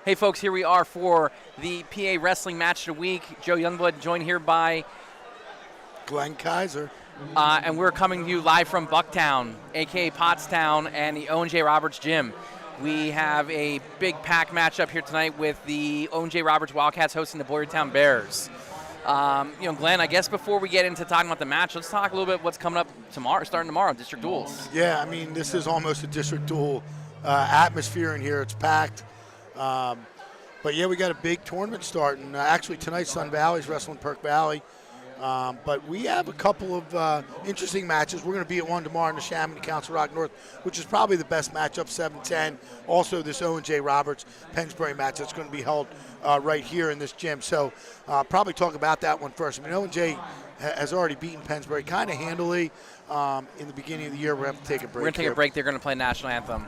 Hey, folks, here we are for the PA Wrestling Match of the Week. Joe Youngblood, joined here by Glenn Kaiser. And we're coming to you live from Bucktown, a.k.a. Pottstown, and the Owen J. Roberts Gym. We have a big pack matchup here tonight with the Owen J. Roberts Wildcats hosting the Boyertown Bears. Glenn, I guess before we get into talking about the match, let's talk a little bit what's coming up tomorrow, starting tomorrow, district duels. Yeah, I mean, this is almost a district duel atmosphere in here. It's packed. But, yeah, we got a big tournament starting. Actually, tonight, Sun Valley's wrestling Perk Valley. But we have a couple of interesting matches. We're going to be at one tomorrow in the Chamonix Council Rock North, which is probably the best matchup, 7-10. Also, this Owen J. Roberts Pennsbury match that's going to be held right here in this gym. So probably talk about that one first. I mean, Owen J. has already beaten Pennsbury kind of handily in the beginning of the year. We're going to have to take a break. We're going to take a break. They're going to play national anthem.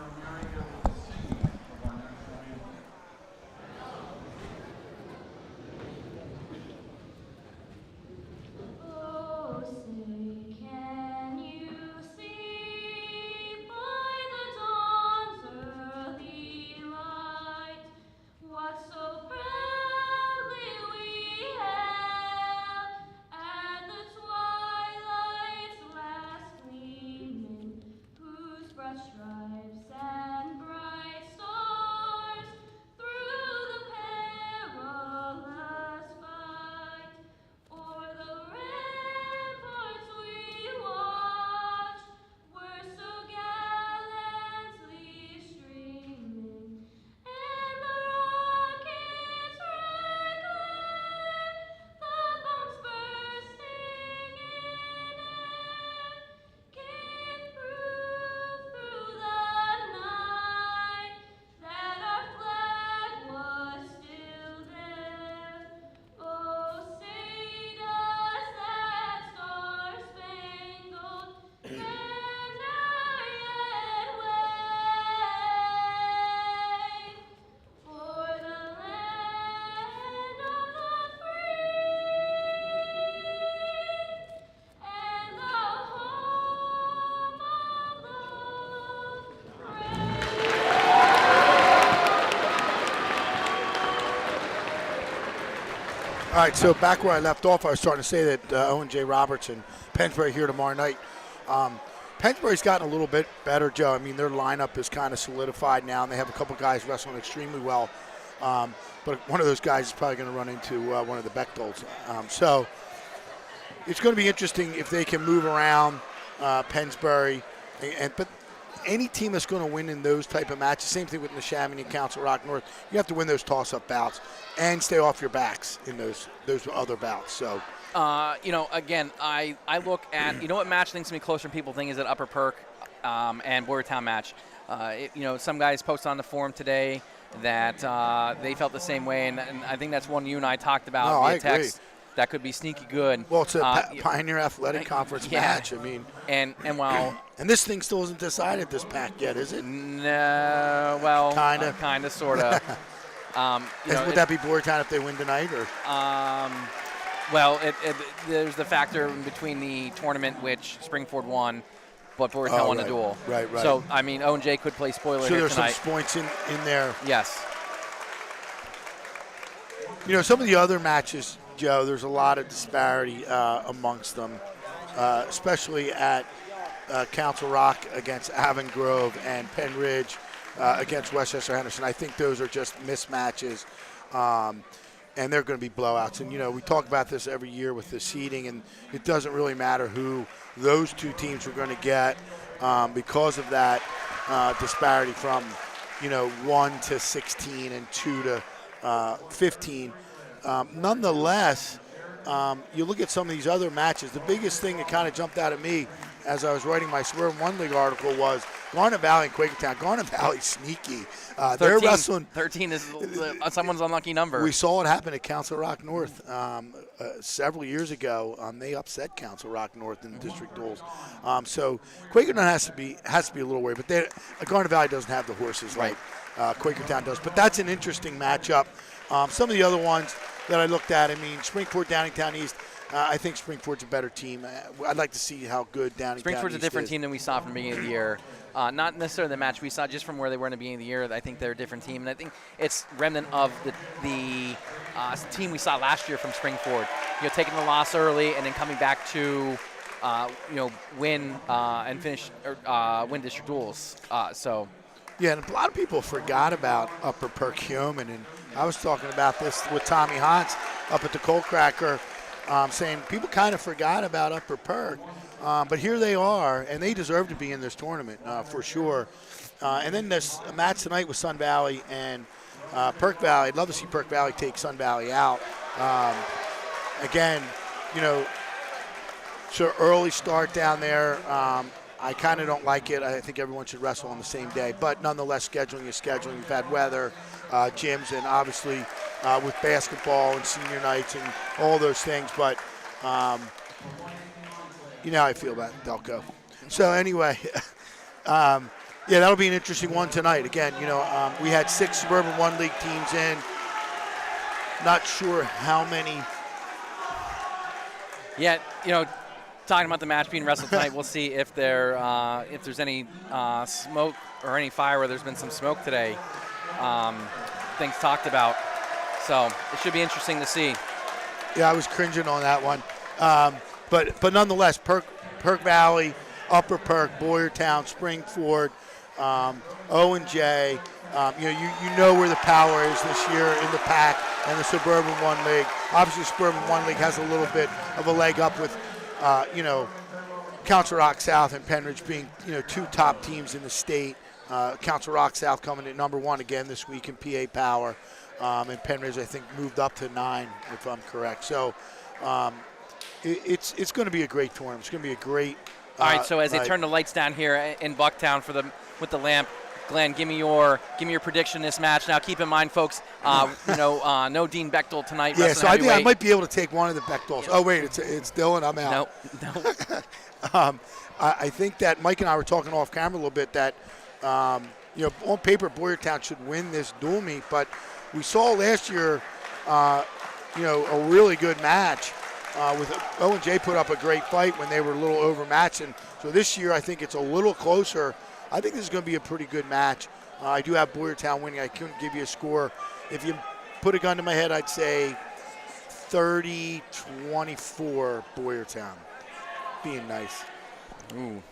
All right, so back where I left off, I was starting to say that Owen J. Roberts and Pennsbury here tomorrow night. Pennsbury's gotten a little bit better, Joe. I mean, their lineup is kind of solidified now, and they have a couple guys wrestling extremely well. But one of those guys is probably going to run into one of the Bechtels. So it's going to be interesting if they can move around Pennsbury. But any team that's going to win in those type of matches, same thing with the Chamonix and Council Rock North, you have to win those toss-up bouts and stay off your backs in those other bouts. So, again, I look at, what match thinks to me closer than people think is that Upper Perk and Boyertown match. Some guys posted on the forum today that they felt the same way, and I think that's one you and I talked about via text. That could be sneaky good. Well, it's a Pioneer Athletic Conference match. I mean, and while this thing still isn't decided this pack yet, is it? No, well, kind of, sort of. Would that be Boyertown if they win tonight, or? There's the factor in between the tournament, which Springford won, but Boyertown won the duel. Right. So I mean, Owen J could play spoiler here tonight. So there's some points in there. Yes. Some of the other matches, Joe, there's a lot of disparity amongst them, especially at Council Rock against Avon Grove and Penn Ridge against Westchester Henderson. I think those are just mismatches, and they're going to be blowouts. And, we talk about this every year with the seeding, and it doesn't really matter who those two teams are going to get because of that disparity from, 1 to 16 and 2 to 15. Nonetheless, you look at some of these other matches, the biggest thing that kind of jumped out at me as I was writing my Swerve One League article was Garnet Valley and Quakertown. Garnet Valley's sneaky. 13, they're wrestling. 13 is someone's unlucky number. We saw it happen at Council Rock North several years ago. They upset Council Rock North in the district duels. So Quakertown has to be a little worried, but Garnet Valley doesn't have the horses like Quakertown does. But that's an interesting matchup. Some of the other ones that I looked at, Springport, Downingtown East, I think Springford's a better team. I'd like to see how good Downingtown Springford's a East different is. team than we saw from the beginning of the year. Not necessarily the match we saw, just from where they were in the beginning of the year. I think they're a different team, and I think it's remnant of the team we saw last year from Springford. Taking the loss early and then coming back to win and finish win district duels. Yeah, and a lot of people forgot about Upper Perkiomen, and I was talking about this with Tommy Hans up at the Coal Cracker, saying people kind of forgot about Upper Perk, but here they are, and they deserve to be in this tournament for sure. And then this match tonight with Sun Valley and Perk Valley. I'd love to see Perk Valley take Sun Valley out. Again, so early start down there. I kind of don't like it. I think everyone should wrestle on the same day. But nonetheless, scheduling is scheduling. We've had weather, gyms, and obviously with basketball and senior nights and all those things. But you know how I feel about Delco. So anyway, yeah, that'll be an interesting one tonight. Again, we had 6 Suburban 1 League teams in. Not sure how many. Yeah, talking about the match being wrestled tonight, we'll see if there's any smoke or any fire where there's been some smoke today. Things talked about. So it should be interesting to see. Yeah, I was cringing on that one. But nonetheless, Perk Valley, Upper Perk, Boyertown, Springford, Owen J. You know where the power is this year in the pack and the Suburban 1 League. Obviously, Suburban 1 League has a little bit of a leg up with Council Rock South and Penridge being, 2 top teams in the state. Council Rock South coming in number 1 again this week in PA Power. And Penridge, I think, moved up to 9, if I'm correct. So it's going to be a great tournament. It's going to be a great All right, so as night. they turn the lights down here in Bucktown with the lamp, Glenn, give me your prediction this match. Now, keep in mind, folks, no Dean Bechtel tonight. Yeah, so I think I heavyweight. might be able to take one of the Bechtels. Oh wait, it's Dylan. I'm out. No. I think that Mike and I were talking off camera a little bit that on paper Boyertown should win this dual meet, but we saw last year a really good match with Owen J put up a great fight when they were a little overmatched, and so this year I think it's a little closer. I think this is going to be a pretty good match. I do have Boyertown winning. I couldn't give you a score. If you put a gun to my head, I'd say 30-24 Boyertown. Being nice. Ooh.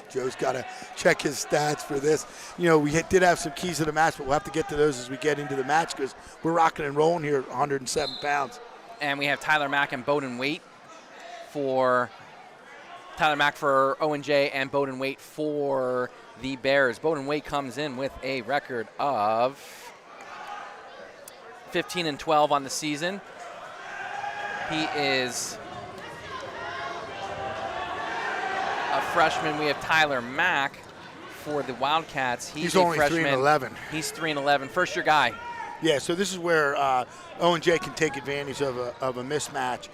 Joe's got to check his stats for this. We did have some keys to the match, but we'll have to get to those as we get into the match because we're rocking and rolling here at 107 pounds. And we have Tyler Mack and Bowden Waite for Tyler Mack for Owen J and Bowden Waite for the Bears. Bowden Waite comes in with a record of 15-12 on the season. He is a freshman. We have Tyler Mack for the Wildcats. He's a only freshman. 3-11. He's 3-11. First-year guy. Yeah, so this is where Owen J can take advantage of a mismatch.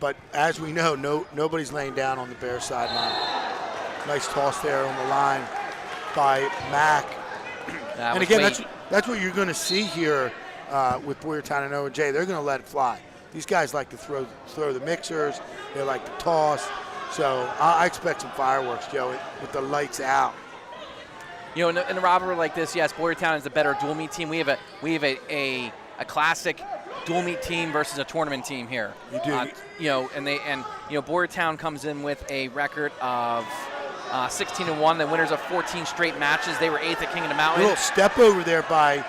But as we know, nobody's laying down on the Bears sideline. Nice toss there on the line by Mack. And again, that's what you're going to see here with Boyertown and Owen J. They're going to let it fly. These guys like to throw the mixers. They like to toss. So I expect some fireworks, Joe, with the lights out. In a rivalry like this, yes, Boyertown is a better dual meet team. We have a classic dual meet team versus a tournament team here. You do. Boyertown comes in with a record of 16-1. The winners of 14 straight matches. They were 8th at King of the Mountain. A little step over there by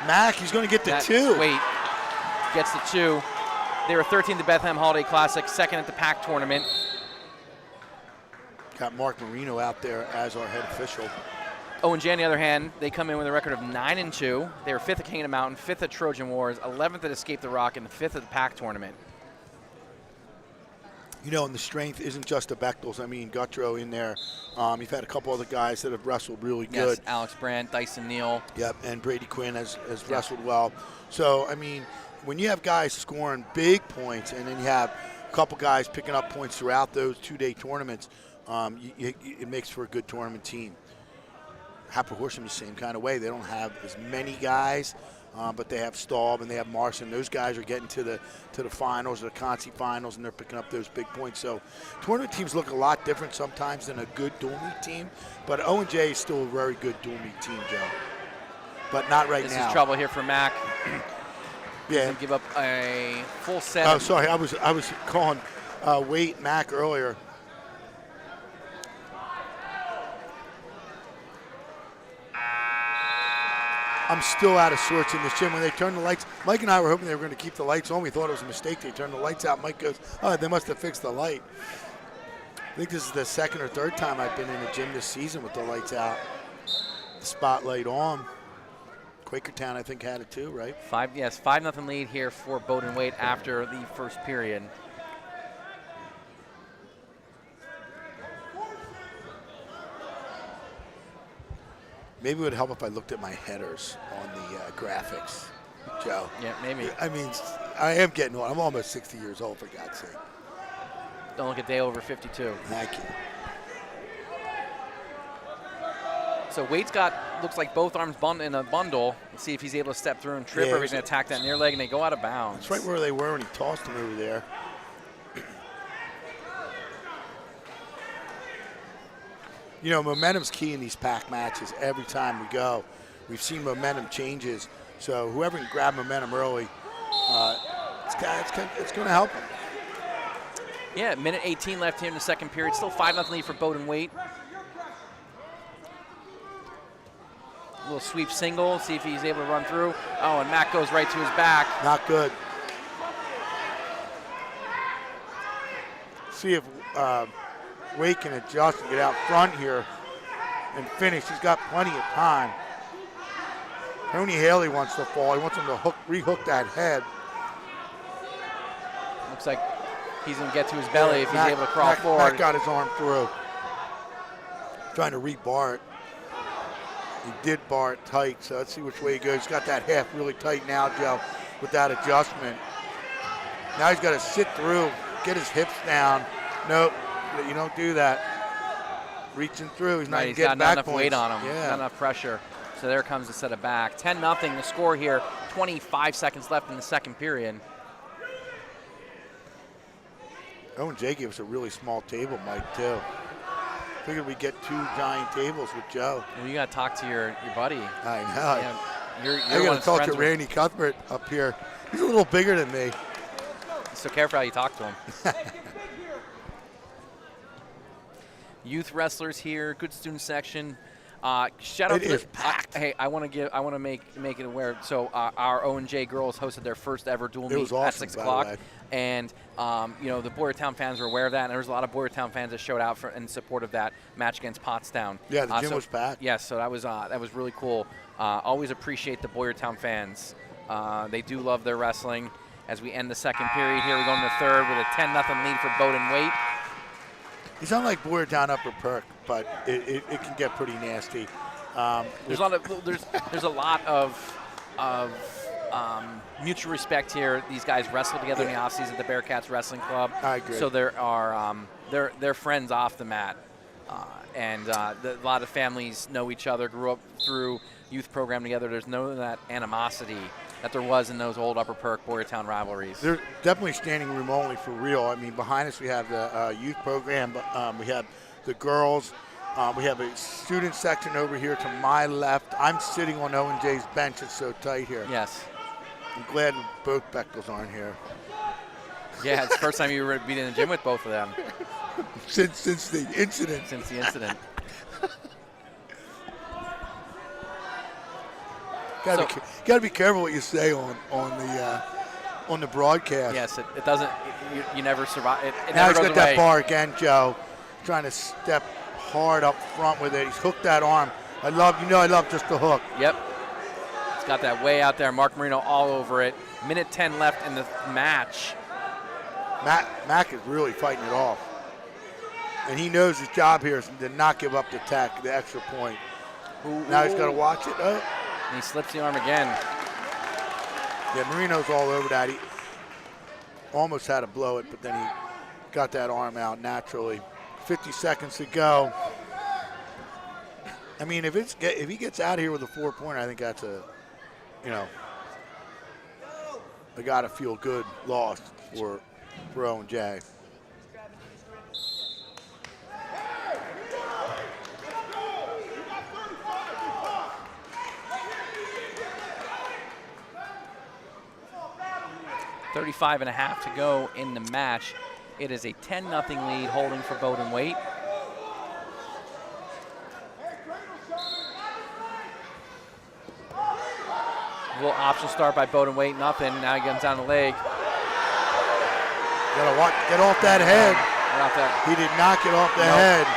Mack. He's going to get the 2. Wait, gets the 2. They were 13th at the Bethlehem Holiday Classic, 2nd at the PAC tournament. Got Mark Marino out there as our head official. Owen J, on the other hand, they come in with a record of 9-2. They were 5th at King of the Mountain, 5th at Trojan Wars, 11th at Escape the Rock, and 5th at the PAC tournament. And the strength isn't just the Bechtels. I mean, Guttro in there. You've had a couple other guys that have wrestled really good. Yes, Alex Brandt, Dyson Neal. Yep, and Brady Quinn has wrestled well. So, I mean, when you have guys scoring big points and then you have a couple guys picking up points throughout those 2-day tournaments, it makes for a good tournament team. Happy Horsham the same kind of way. They don't have as many guys, but they have Staub and they have Marson. Those guys are getting to the finals, the Conci finals, and they're picking up those big points. So tournament teams look a lot different sometimes than a good dual meet team. But O&J is still a very good dual meet team, Joe. But not right now. This is trouble here for Mac. Yeah. Give up a full set. Oh, sorry. I was calling Wait Mac earlier. I'm still out of sorts in this gym. When they turned the lights, Mike and I were hoping they were going to keep the lights on. We thought it was a mistake. They turned the lights out. Mike goes, oh, they must have fixed the light. I think this is the second or third time I've been in a gym this season with the lights out, the spotlight on. Quakertown, I think, had it too, right? 5-0 lead here for Bowden Wade after the first period. Maybe it would help if I looked at my headers on the graphics, Joe. Yeah, maybe. I mean, I am getting old. I'm almost 60 years old, for God's sake. Don't look a day over 52. Thank you. So Wade's got, looks like both arms in a bundle. Let's see if he's able to step through and trip, or if he's going to attack that near leg, and they go out of bounds. That's right where they were when he tossed him over there. You know, momentum's key in these pack matches. Every time we go, we've seen momentum changes. So whoever can grab momentum early, it's going to help them. Yeah, minute 18 left here in the second period. Still 5-0 lead for Bowden Wade. A little sweep single, see if he's able to run through. Oh, and Mac goes right to his back. Not good. See if Wade can adjust and get out front here and finish. He's got plenty of time. Tony Haley wants to fall. He wants him to rehook that head. Looks like he's going to get to his belly if he's able to crawl forward. Mac got his arm through. Trying to rebar it. He did bar it tight, so let's see which way he goes. He's got that half really tight now, Joe, with that adjustment. Now he's got to sit through, get his hips down. Nope, you don't do that. Reaching through, he's not even getting back enough points. Weight on him, yeah. Not enough pressure. So there comes the set of back. 10-0 the score here, 25 seconds left in the second period. Owen J gave us a really small table, Mike, too. Figured we'd get 2 giant tables with Joe. Well, you got to talk to your buddy. I know. Yeah, I got to talk to Randy Cuthbert up here. He's a little bigger than me. So careful how you talk to him. Youth wrestlers here, good student section. Shout out it is packed. Hey, I want to make it aware. So our O&J girls hosted their first ever dual meet awesome, at 6 o'clock, and the Boyertown fans were aware of that, and there was a lot of Boyertown fans that showed out in support of that match against Pottstown. Yeah, the gym was packed. Yes, so that was really cool. Always appreciate the Boyertown fans. They do love their wrestling. As we end the second period here, we go into the third with a 10-0 lead for Bowden Wade. It's not like Boyertown Upper Perk, but it can get pretty nasty. There's a lot of mutual respect here. These guys wrestle together in the offseason at the Bearcats Wrestling Club. I agree. So there are they're friends off the mat, and a lot of families know each other, grew up through youth program together. There's no that animosity that there was in those old Upper Perk Boyertown rivalries. There's definitely standing room only for real. I mean, behind us we have the youth program, we have the girls. We have a student section over here to my left. I'm sitting on O&J's bench. It's so tight here. Yes. I'm glad both Bechtels aren't here. Yeah, it's the first time you were being in the gym with both of them. Since the incident. Since the incident. Got to be careful what you say on the broadcast. Yes, it doesn't. You never survive. It now never he's goes got away. that bar again, Joe. Trying to step hard up front with it. He's hooked that arm. I love just the hook. Yep. It's got that way out there. Mark Marino all over it. Minute 10 left in the match. Mac is really fighting it off. And he knows his job here is to not give up the extra point. Now he's got to watch it. Oh. And he slips the arm again. Yeah, Marino's all over that. He almost had to blow it, but then he got that arm out naturally. 50 seconds to go. I mean, if he gets out of here with a 4-pointer, I think that's a got to feel good loss for Owen J. .35.5 to go in the match. It is a 10-0 lead holding for Bowden Waite. A little option start by Bowden Waite, nothing. Now he comes down the leg. Get off that head. He did not get off the head.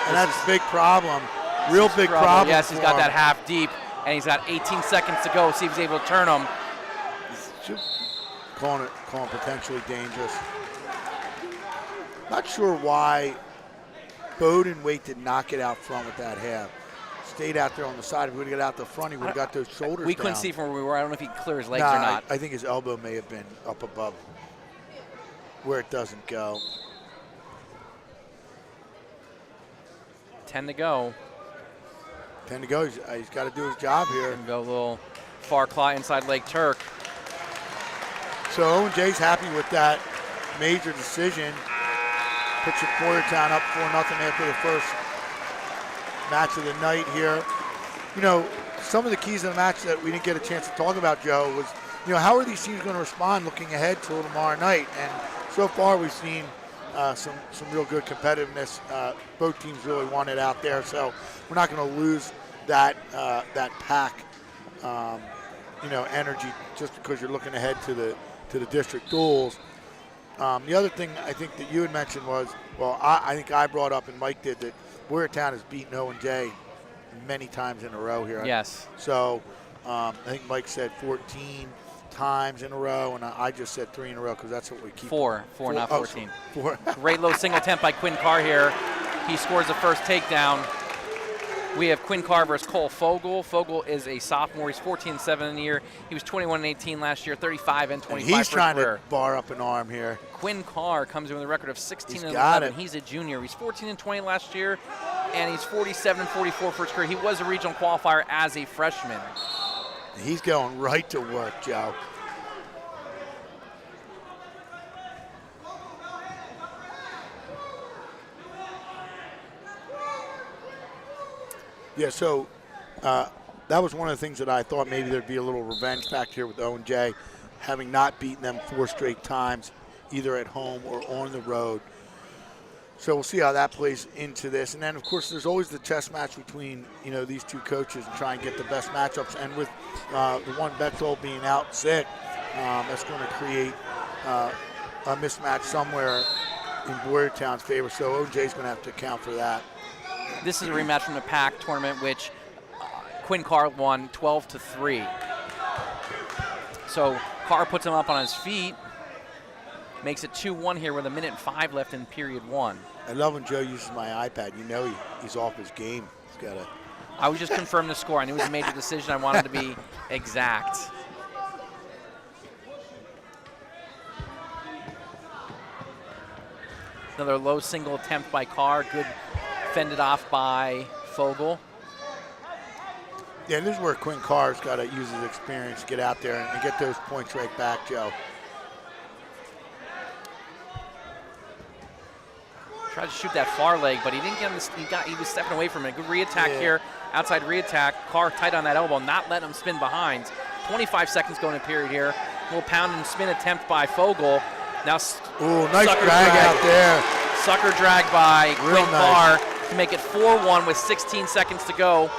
And that's a big problem. Real big problem. Yes, he's got that half deep, and he's got 18 seconds to go. See if he's able to turn him. Calling potentially dangerous. Not sure why Bowden Waite did not get out front with that half. Stayed out there on the side. If he would have got out the front, he would have got those shoulders We couldn't down. see from where we were. I don't know if he could clear his legs or not. I think his elbow may have been up above where it doesn't go. 10 to go. 10 to go. He's got to do his job here. Go a little far claw inside leg Turk. So Owen J's happy with that major decision. Puts your Boyertown up 4-0 after the first match of the night here. Some of the keys of the match that we didn't get a chance to talk about, Joe, was, how are these teams going to respond looking ahead to tomorrow night? And so far we've seen some real good competitiveness. Both teams really want it out there, so we're not going to lose that pack, energy just because you're looking ahead to the district duels. The other thing I think that you had mentioned was, I think I brought up and Mike did, that Boyertown has beaten Owen J many times in a row here. Yes. So I think Mike said 14 times in a row, and I just said 3 in a row because that's what we keep. Four, not 14. Four. Great low single attempt by Quinn Carr here. He scores the first takedown. We have Quinn Carr versus Cole Fogel. Fogel is a sophomore. He's 14-7 in the year. He was 21-18 last year, 35 and 25 and he's for trying career. To bar up an arm here. Quinn Carr comes in with a record of 16-11. He's a junior. He's 14-20 last year, and he's 47-44 for his career. He was a regional qualifier as a freshman. He's going right to work, Joe. Yeah, so that was one of the things that I thought maybe there'd be a little revenge back here with Owen J, having not beaten them 4 straight times, either at home or on the road. So we'll see how that plays into this. And then, of course, there's always the chess match between, these two coaches and try and get the best matchups. And with the one Bechtel being out sick, that's going to create a mismatch somewhere in Boyertown's favor. So Owen J's going to have to account for that. This is a rematch from the PAC tournament, which Quinn Carr won 12-3. So Carr puts him up on his feet, makes it 2-1 here with 1:05 left in period 1. I love when Joe uses my iPad. He's off his game. He's got to. I was just confirming the score. I knew it was a major decision. I wanted to be exact. Another low single attempt by Carr. Good fended off by Fogel. Yeah, this is where Quinn Carr's got to use his experience to get out there and get those points right back, Joe. Tried to shoot that far leg, but he didn't get him. He was stepping away from it. Good re-attack here. Outside re-attack. Carr tight on that elbow, not letting him spin behind. 25 seconds going in period here. A little pound and spin attempt by Fogel. Now, nice drag out there. Sucker drag by Quinn Carr nice. To make it 4-1 with 16 seconds to go.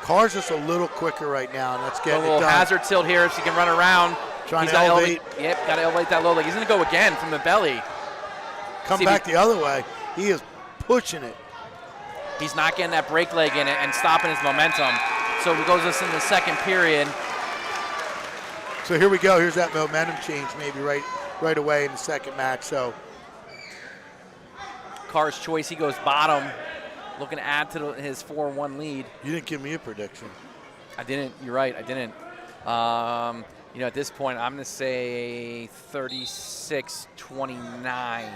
Carr's just a little quicker right now, and let's get it done. A little hazard tilt here so he can run around. Trying to elevate. Yep, got to elevate that low leg. He's going to go again from the belly. Come back the other way. He is pushing it. He's not getting that break leg in it and stopping his momentum. So he goes us in the second period. So here we go. Here's that momentum change maybe right away in the second match. So Carr's choice, he goes bottom, looking to add to his 4-1 lead. You didn't give me a prediction. I didn't. You're right. I didn't. At this point, I'm going to say 36-29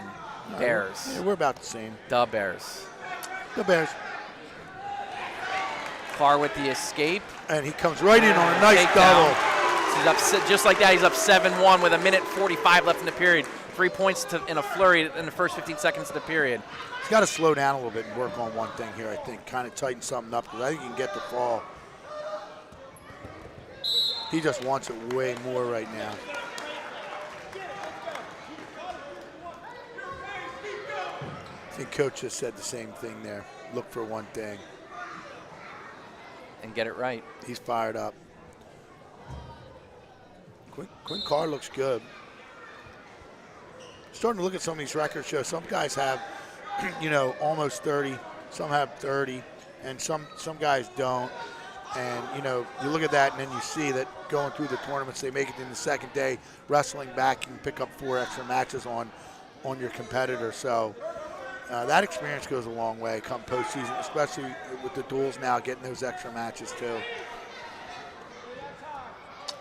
Bears. Yeah, we're about the same. The Bears. The Bears. Carr with the escape. And he comes right in on a nice double. He's up just like that. He's up 7-1 with 1:45 left in the period. 3 points in a flurry in the first 15 seconds of the period. He's got to slow down a little bit and work on one thing here, I think. Kind of tighten something up because I think he can get the fall. He just wants it way more right now. I think Coach just said the same thing there. Look for one thing. And get it right. He's fired up. Quinn Carr looks good. Starting to look at some of these record shows. Some guys have, almost 30. Some have 30, and some guys don't. And, you look at that, and then you see that going through the tournaments, they make it in the second day, wrestling back, you can pick up 4 extra matches on your competitor. So that experience goes a long way come postseason, especially with the duels now, getting those extra matches too.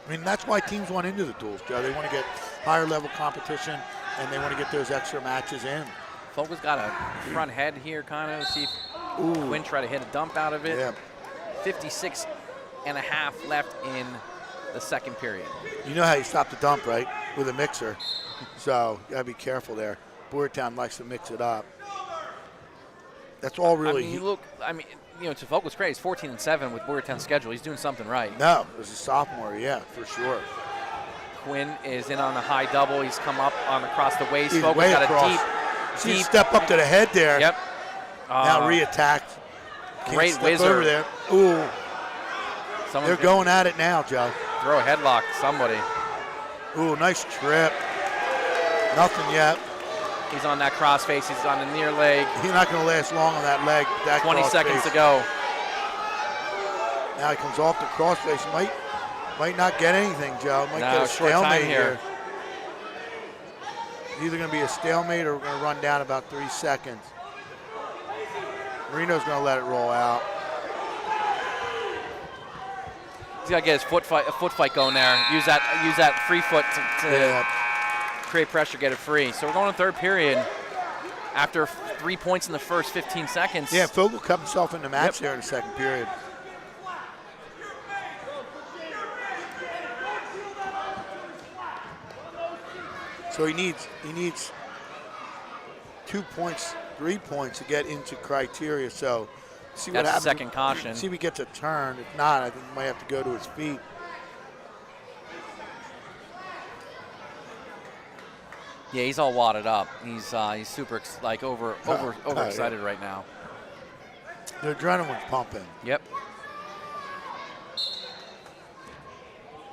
I mean, that's why teams want into the duels, Joe. They want to get higher level competition, and they want to get those extra matches in. Fogel's got a front head here, kind of. See if Quinn try to hit a dump out of it. Yeah. 56 and a half left in the second period. You know how you stop the dump, right? With a mixer. So you gotta be careful there. Boyertown likes to mix it up. That's all really. To Fogel's credit, he's 14-7 with Boyertown's schedule. He's doing something right. No, as a sophomore, yeah, for sure. Quinn is in on a high double. He's come up on across the waist. He's Fogel's way got across. a deep step up to the head there. Yep. Now re-attacked. Great whizzer. Over there. Ooh. They're going at it now, Joe. Throw a headlock to somebody. Ooh, nice trip. Nothing yet. He's on that cross face. He's on the near leg. He's not going to last long on that leg. 20 seconds to go. Now he comes off the cross face. Might not get anything, Joe. Might get a stalemate here. It's either going to be a stalemate or we're going to run down about 3 seconds. Marino's going to let it roll out. He's got to get his foot fight going there. Use that free foot to create pressure, get it free. So we're going to third period after 3 points in the first 15 seconds. Yeah, Fogel cut himself in the match there in the second period. So he needs 2 points, 3 points to get into criteria. So see what happens. That's second caution. See if he gets a turn. If not, I think he might have to go to his feet. Yeah, he's all wadded up. He's super overexcited right now. The adrenaline's pumping. Yep.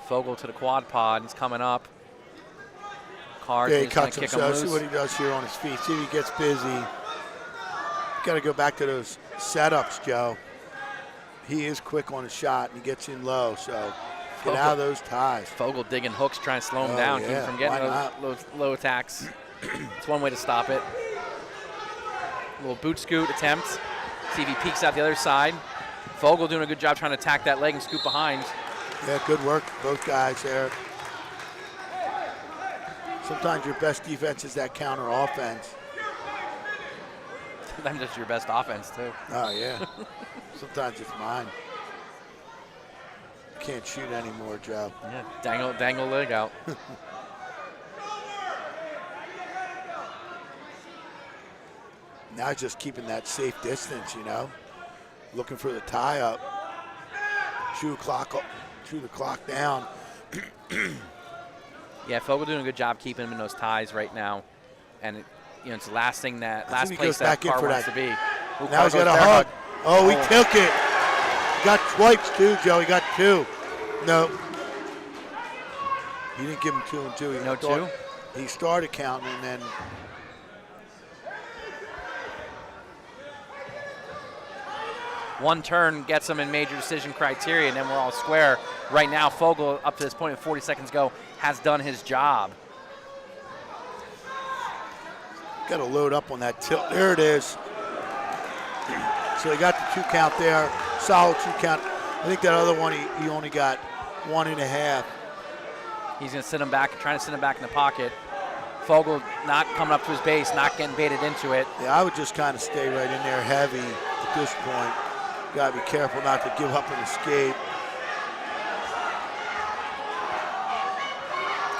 Fogel to the quad pod. He's coming up. Yeah, he cuts himself. See what he does here on his feet. See if he gets busy. Got to go back to those setups, Joe. He is quick on his shot, and he gets in low. So get out of those ties. Fogel digging hooks, trying to slow him down, keep him from getting those low attacks. It's one way to stop it. A little boot scoot attempt. See if he peeks out the other side. Fogel doing a good job trying to attack that leg and scoot behind. Yeah, good work, both guys there. Sometimes your best defense is that counter offense. Sometimes it's your best offense, too. Oh, yeah. Sometimes it's mine. Can't shoot anymore, Joe. Yeah, dangle leg out. Now just keeping that safe distance, looking for the tie up. Chew the clock down. Yeah, Fogel doing a good job keeping him in those ties right now, and it's the last place that Carr wants to be. Now he's got a hug. Oh, he took it. He got swipes too, Joe. He got 2. No, he didn't give him 2 and 2. No 2. He started counting and then. One turn gets him in major decision criteria, and then we're all square. Right now, Fogel, up to this point, with 40 seconds to go, has done his job. Got to load up on that tilt. There it is. So he got the 2 count there. Solid 2 count. I think that other one, he only got 1.5. He's going to sit him back, trying to sit him back in the pocket. Fogel not coming up to his base, not getting baited into it. Yeah, I would just kind of stay right in there heavy at this point. Got to be careful not to give up and escape.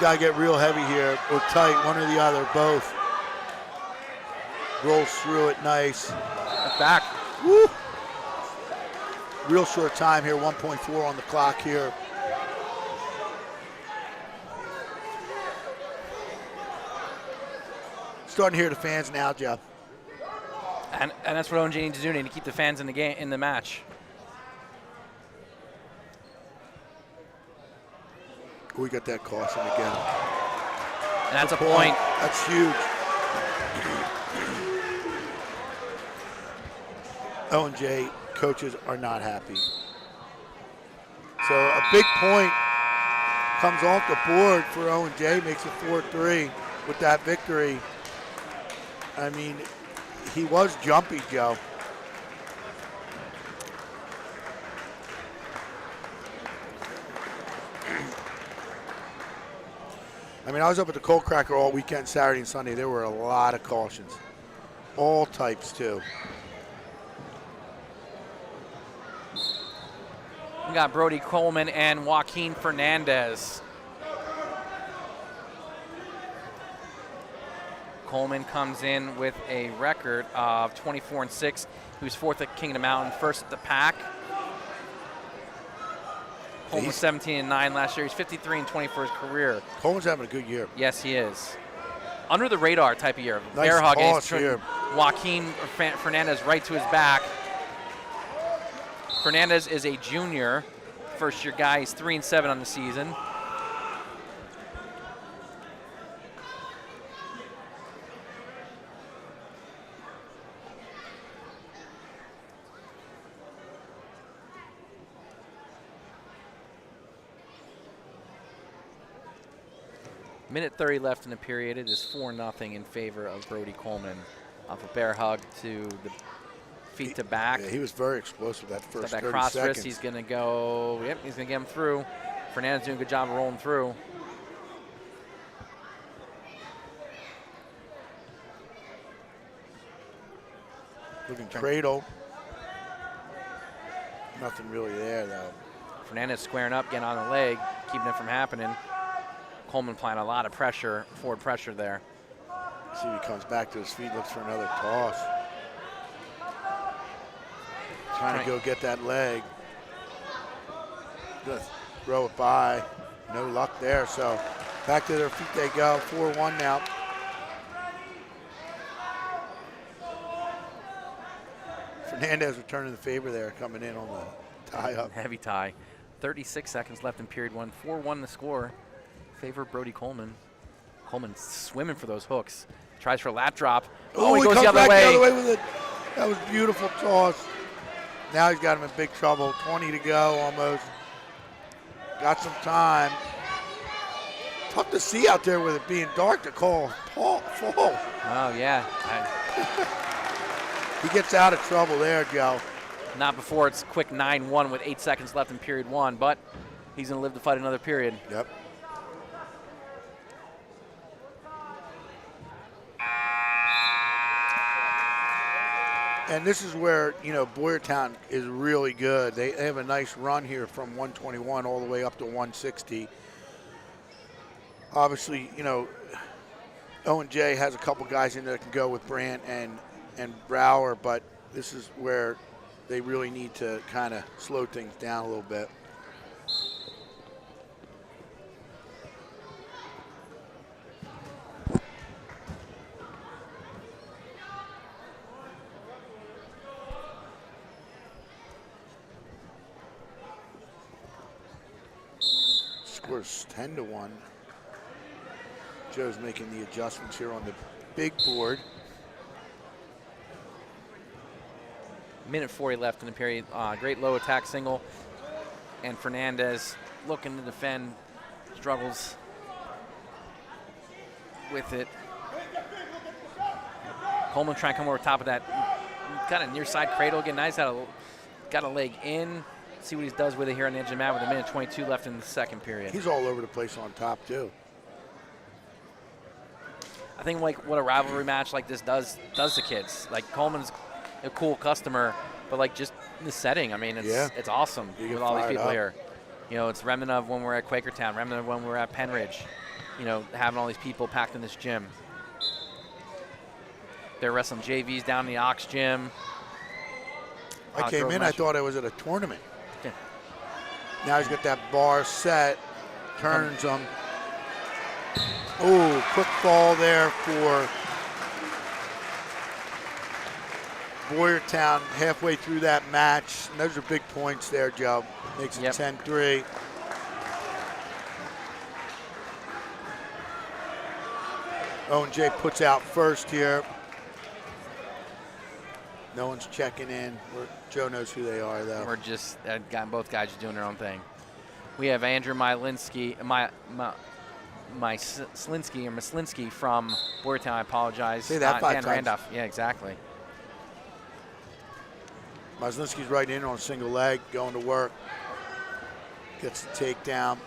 Got to get real heavy here or tight, one or the other, both. Rolls through it nice. Back. Woo! Real short time here, 1.4 on the clock here. Starting to hear the fans now, Joe. And that's what ONJ needs to do. They need to keep the fans in the game, in the match. We got that caution again. And that's a point. That's huge. ONJ coaches are not happy. So a big point comes off the board for ONJ, makes it 4-3 with that victory. I mean, he was jumpy, Joe. I mean, I was up at the Cold Cracker all weekend, Saturday and Sunday. There were a lot of cautions. All types, too. We got Brody Coleman and Joaquin Fernandez. Coleman comes in with a record of 24-6. He was fourth at Kingdom Mountain, first at the pack. Coleman was 17-9 last year. He's 53-20 for his career. Coleman's having a good year. Yes, he is. Under the radar type of year. Nice Bear hug, and toss here. Joaquin Fernandez right to his back. Fernandez is a junior, first year guy. He's 3-7 on the season. Minute 30 left in the period. It is 4-0 in favor of Brody Coleman. Off a bear hug to the feet to back. Yeah, he was very explosive that first 30 cross seconds. wrist, he's going to go, yep, he's going to get him through. Fernandez doing a good job of rolling through. Looking cradle. Nothing really there, though. Fernandez squaring up, getting on the leg, keeping it from happening. Coleman applying a lot of pressure, forward pressure there. See if he comes back to his feet, looks for another toss. Trying to go get that leg. Just throw it by. No luck there, so back to their feet they go. 4-1 now. Fernandez returning the favor there, coming in on the tie-up. Heavy tie. 36 seconds left in period one. 4-1 the score. Favor Brody Coleman. Coleman swimming for those hooks. Tries for a lap drop. Oh, he goes comes the other back way. the other way with it. That was beautiful toss. Now he's got him in big trouble. 20 to go almost. Got some time. Tough to see out there with it being dark to call fall. Oh, yeah. He gets out of trouble there, Joe. Not before it's quick 9-1 with 8 seconds left in period one, but he's going to live to fight another period. Yep. And this is where, you know, Boyertown is really good. They have a nice run here from 121 all the way up to 160. Obviously, you know, Owen J has a couple guys in there that can go with Brandt and Brower, but this is where they really need to kind of slow things down a little bit. Score's 10-1. Joe's making the adjustments here on the big board. Minute 40 left in the period. Great low attack single. And Fernandez looking to defend, struggles with it. Coleman trying to come over top of that kind of near side cradle again. Nice, got a leg in. See what he does with it here on the edge of the mat with a minute 22 left in the second period. He's all over the place on top too. I think like what a rivalry match like this does to kids. Like Coleman's a cool customer, but like just the setting. I mean, it's awesome You get with all these fired people up. here. You know, it's remnant of when we're at Quakertown, remnant of when we're at Penridge. You know, having all these people packed in this gym. They're wrestling JVs down in the Ox Gym. I came in, I thought I was at a tournament. Yeah. Now he's got that bar set, turns him. Oh, quick fall there for Boyertown halfway through that match. And those are big points there, Joe. Makes it 10-3. Owen J puts out first here. No one's checking in. Joe knows who they are, though. We're just both guys are doing their own thing. We have Andrew Myslinski from Boyertown. I apologize. Say that 5 Dan times. Randolph. Yeah, exactly. Myslinski's right in on a single leg, going to work. Gets the takedown.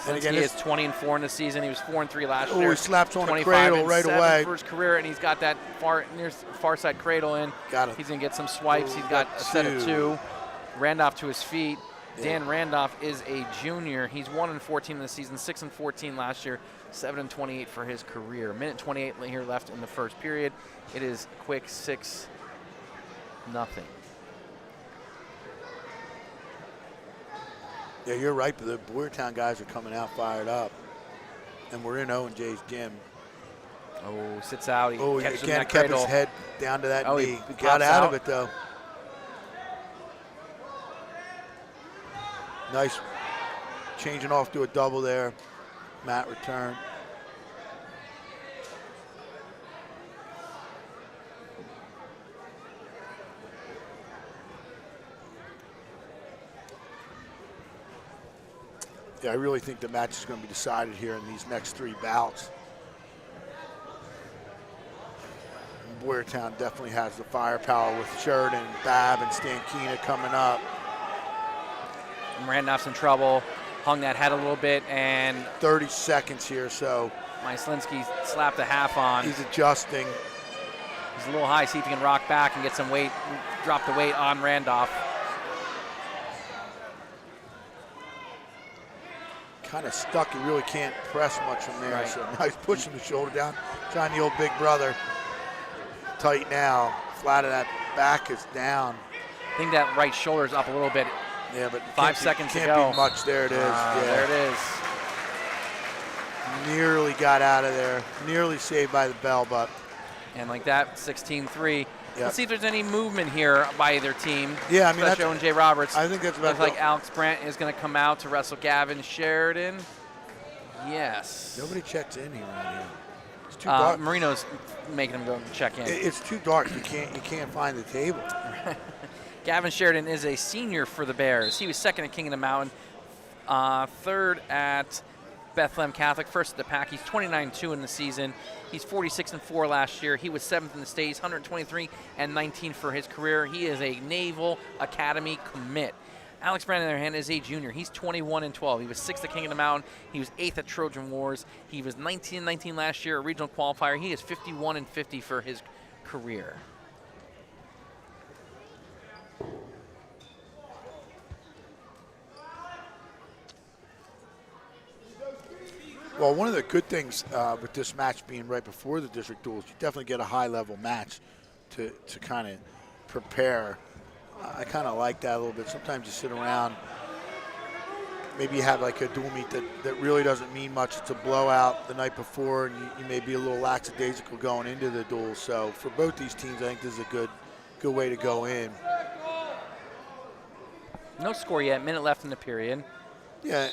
And again, he is 20-4 in the season. He was 4-3 last year. Oh, he slaps on a cradle right away. For his career, and he's got that far side cradle in. Got it. He's going to get some swipes. He's got a set of 2. Randolph to his feet. Yeah. Dan Randolph is a junior. He's 1-14 in the season, 6-14 last year, 7-28 for his career. Minute 28 here left in the first period. It is quick 6-0. Yeah, you're right, but the Boyertown guys are coming out fired up. And we're in Owen J's gym. Oh, sits out. He catches again, that kept cradle. his head down to that knee. He got out of it, though. Nice changing off to a double there. Mat return. Yeah, I really think the match is going to be decided here in these next 3 bouts. Boyertown definitely has the firepower with Sheridan, Babb, and Stankina coming up. Randolph's in trouble, hung that head a little bit, and 30 seconds here, so Myslinski slapped a half on. He's adjusting. He's a little high, see if he can rock back and get some weight, drop the weight on Randolph. Kind of stuck, he really can't press much from there, Right. so now he's pushing the shoulder down, trying the old big brother. Tight now, flat of that back is down. I think that right shoulder's up a little bit. Yeah, but 5 seconds to go. Can't be much. There it is. Yeah. There it is. Nearly got out of there. Nearly saved by the bell, but. And like that, 16-3. Yep. Let's see if there's any movement here by either team. Yeah, I mean, especially Owen J. Roberts. I think that's about. Looks like Alex Brandt is going to come out to wrestle Gavin Sheridan. Yes. Nobody checks in here right here. It's too dark. Marino's making him go check in. It's too dark. You can't find the table. Gavin Sheridan is a senior for the Bears. He was second at King of the Mountain, third at Bethlehem Catholic, first at the Pack. He's 29-2 in the season. He's 46-4 last year. He was 7th in the state. He's 123-19 for his career. He is a Naval Academy commit. Alex Brand, on the other hand, is a junior. He's 21-12. He was 6th at King of the Mountain. He was 8th at Trojan Wars. He was 19-19 last year, a regional qualifier. He is 51-50 for his career. Well, one of the good things with this match being right before the district duels, you definitely get a high-level match to kind of prepare. I kind of like that a little bit. Sometimes you sit around, maybe you have like a dual meet that really doesn't mean much. It's a blowout the night before, and you may be a little lackadaisical going into the duel. So for both these teams, I think this is a good way to go in. No score yet. Minute left in the period. Yeah.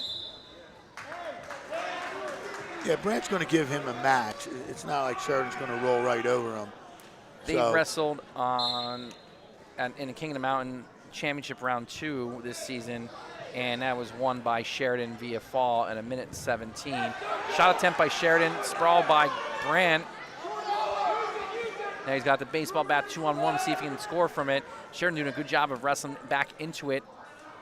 Yeah, Brandt's going to give him a match. It's not like Sheridan's going to roll right over him. They wrestled in the King of the Mountain Championship Round 2 this season, and that was won by Sheridan via fall at 1:17. Shot attempt by Sheridan, sprawl by Brandt. Now he's got the baseball bat 2-on-1, see if he can score from it. Sheridan doing a good job of wrestling back into it.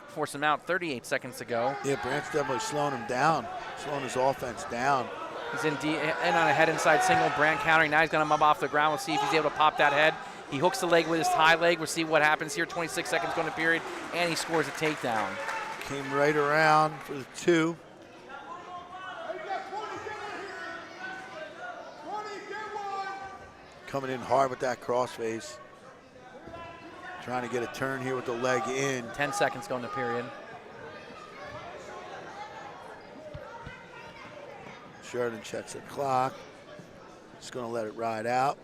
Force him out 38 seconds to go. Yeah, Brandt's definitely slowing him down, slowing his offense down. He's in on a head inside single. Brandt countering. Now he's going to mob off the ground. We'll see if he's able to pop that head. He hooks the leg with his high leg. We'll see what happens here. 26 seconds going to period, and he scores a takedown. Came right around for the 2. Coming in hard with that crossface. Trying to get a turn here with the leg in. 10 seconds going to period. Sheridan checks the clock. Just going to let it ride out.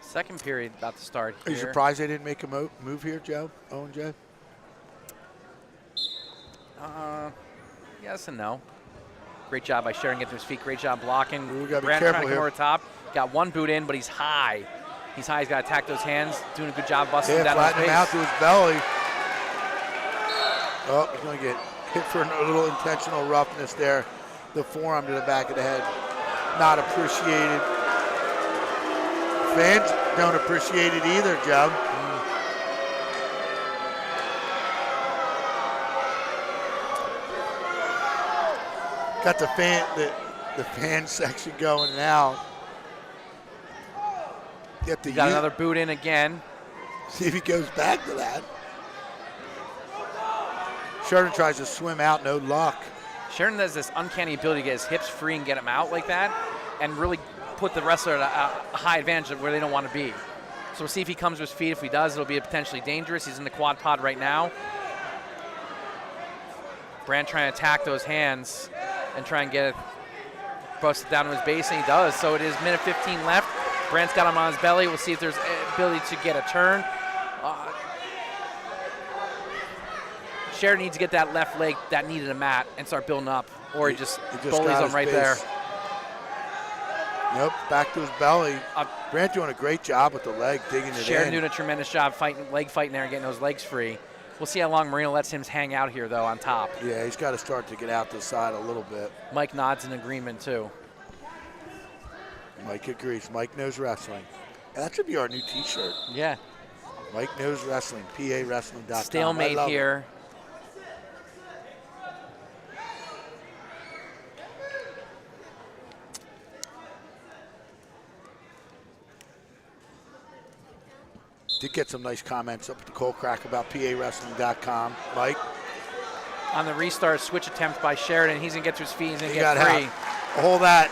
Second period about to start Are here. you surprised they didn't make a move here, Joe? Owen, Joe? Yes and no. Great job by Sheridan getting to his feet. Great job blocking. We got to be Brand careful trying to here. come over top. Got one boot in, but he's high. He's high. He's got to attack those hands. Doing a good job busting down his flatten him face. out to his belly. Oh, he's going to get hit for a little intentional roughness there. The forearm to the back of the head. Not appreciated. Fans don't appreciate it either, Joe. Got the fan section going now. Got another boot in again. See if he goes back to that. Sheridan tries to swim out, no luck. Sheridan has this uncanny ability to get his hips free and get him out like that and really put the wrestler at a high advantage of where they don't want to be. So we'll see if he comes to his feet. If he does, it'll be potentially dangerous. He's in the quad pod right now. Brand trying to attack those hands and try and get it busted down to his base, and he does. So it is minute 15 left. Brand's got him on his belly. We'll see if there's ability to get a turn. Sheridan needs to get that left leg that needed a mat and start building up, or he just bullies him right there. Nope, back to his belly. Brand doing a great job with the leg, digging it in. Sheridan doing a tremendous job leg fighting there and getting those legs free. We'll see how long Marino lets him hang out here, though, on top. Yeah, he's got to start to get out to the side a little bit. Mike nods in agreement, too. Mike agrees. Mike Knows Wrestling. That should be our new T-shirt. Yeah. Mike Knows Wrestling, PAWrestling.com. Stalemate here. Did get some nice comments up at the Cold Crack about PAWrestling.com. Mike? On the restart, switch attempt by Sheridan. He's going to get to his feet. He's going to get free. All that,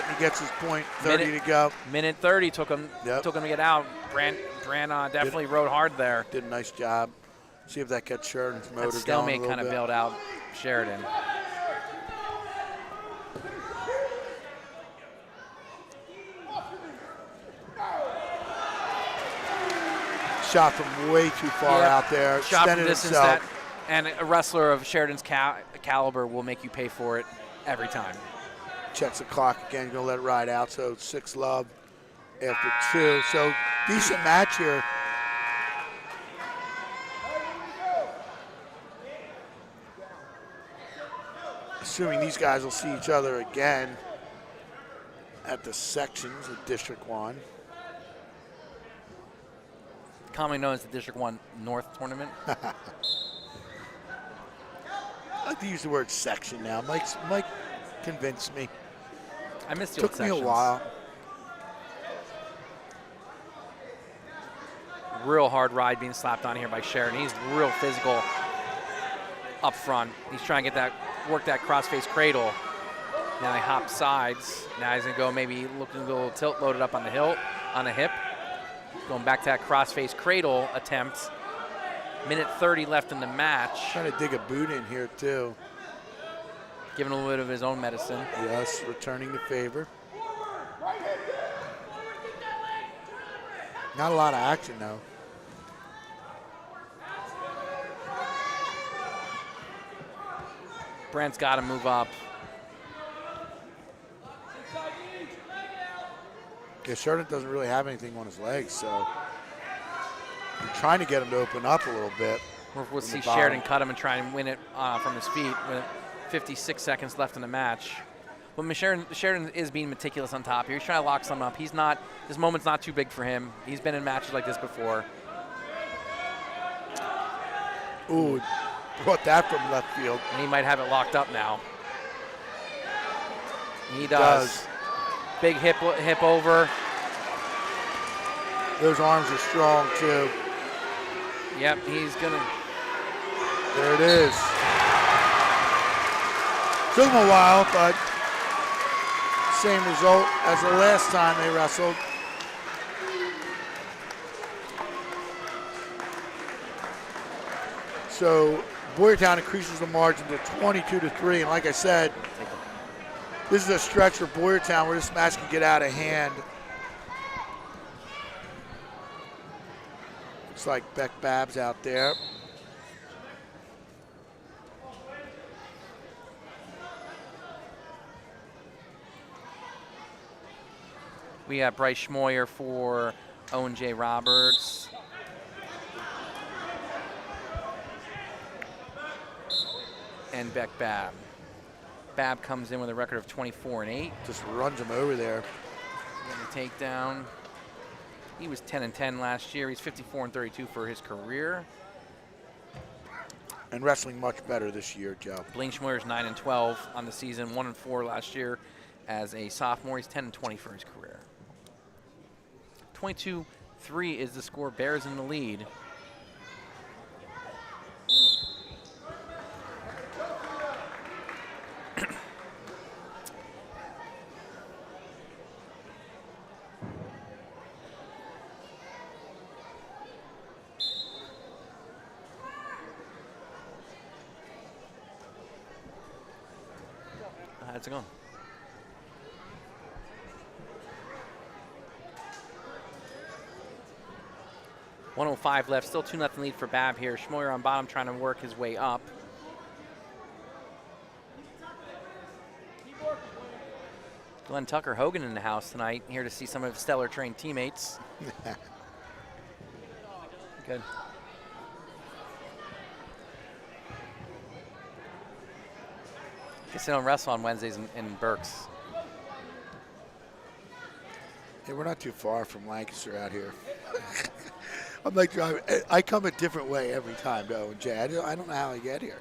and he gets his point. 30 to go. Minute 30 took him to get out. Brand definitely rode hard there. Did a nice job. See if that gets Sheridan's motor that stalemate going a kind of bailed out Sheridan. Shot from way too far out there. Shot from Extended distance and a wrestler of Sheridan's caliber will make you pay for it every time. Checks the clock again, gonna let it ride out. So 6-love after 2. So decent match here. Assuming these guys will see each other again at the sections of District 1. Commonly known as the District 1 North Tournament. I like to use the word section now. Mike convinced me. I missed the Took old me sections. a while. Real hard ride being slapped on here by Sheridan. He's real physical up front. He's trying to work that crossface cradle. Now he hops sides. Now he's gonna go maybe looking a little tilt loaded up on the hip. Going back to that crossface cradle attempt. Minute 30 left in the match. Trying to dig a boot in here too. Giving a little bit of his own medicine. Yes, returning the favor. Not a lot of action though. Brandt's got to move up. Yeah, Sheridan doesn't really have anything on his legs, so I'm trying to get him to open up a little bit. We'll see Sheridan cut him and try and win it from his feet with 56 seconds left in the match. But Sheridan is being meticulous on top here. He's trying to lock something up. He's not. This moment's not too big for him. He's been in matches like this before. Ooh, brought that from left field. And he might have it locked up now. He does. Big hip over. Those arms are strong too. Yep, he's gonna. There it is. Took him a while, but same result as the last time they wrestled. So Boyertown increases the margin to 22-3, and like I said, this is a stretch for Boyertown where this match can get out of hand. Looks like Beck Babb's out there. We have Bryce Schmoyer for Owen J. Roberts. And Beck Babb. Babb comes in with a record of 24-8. Just runs him over there. Getting a takedown. He was 10-10 last year. He's 54-32 for his career. And wrestling much better this year, Joe. Blaine Schmoyer's 9-12 on the season, 1-4 last year as a sophomore. He's 10-20 for his career. 22-3 is the score. Bears in the lead. How's it going? .105 left, still 2-0 lead for Babb here. Schmoyer on bottom trying to work his way up. Glenn Tucker Hogan in the house tonight, here to see some of his stellar trained teammates. Good. Guess they don't wrestle on Wednesdays in Berks. Hey, we're not too far from Lancaster out here. I'm like driving. I come a different way every time, though, and Jay. I don't know how I get here.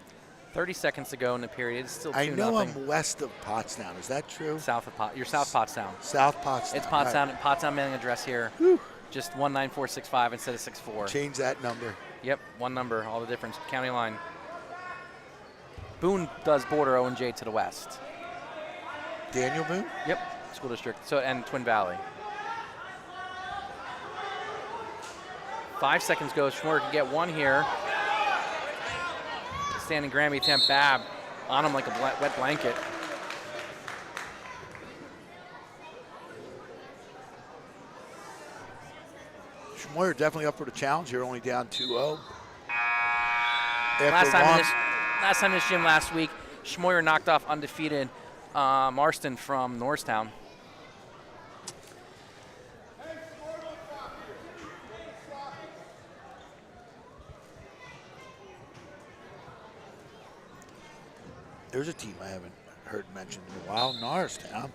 30 seconds to go in the period. It's still 2-0. I know I'm west of Pottstown. Is that true? South of You're South Pottstown. South Pottstown. It's Pottstown. Right. Pottstown mailing address here. Whew. Just 19465 instead of 64. Change that number. Yep, one number. All the difference. County line. Boone does border O&J to the west. Daniel Boone? Yep, school district. So and Twin Valley. 5 seconds goes. Schmoyer can get one here. Standing Grammy attempt. Babb on him like a wet blanket. Schmoyer definitely up for the challenge here, only down 2-0. Last time in this gym last week, Schmoyer knocked off undefeated Marston from Norristown. There's a team I haven't heard mentioned in a while, Norristown.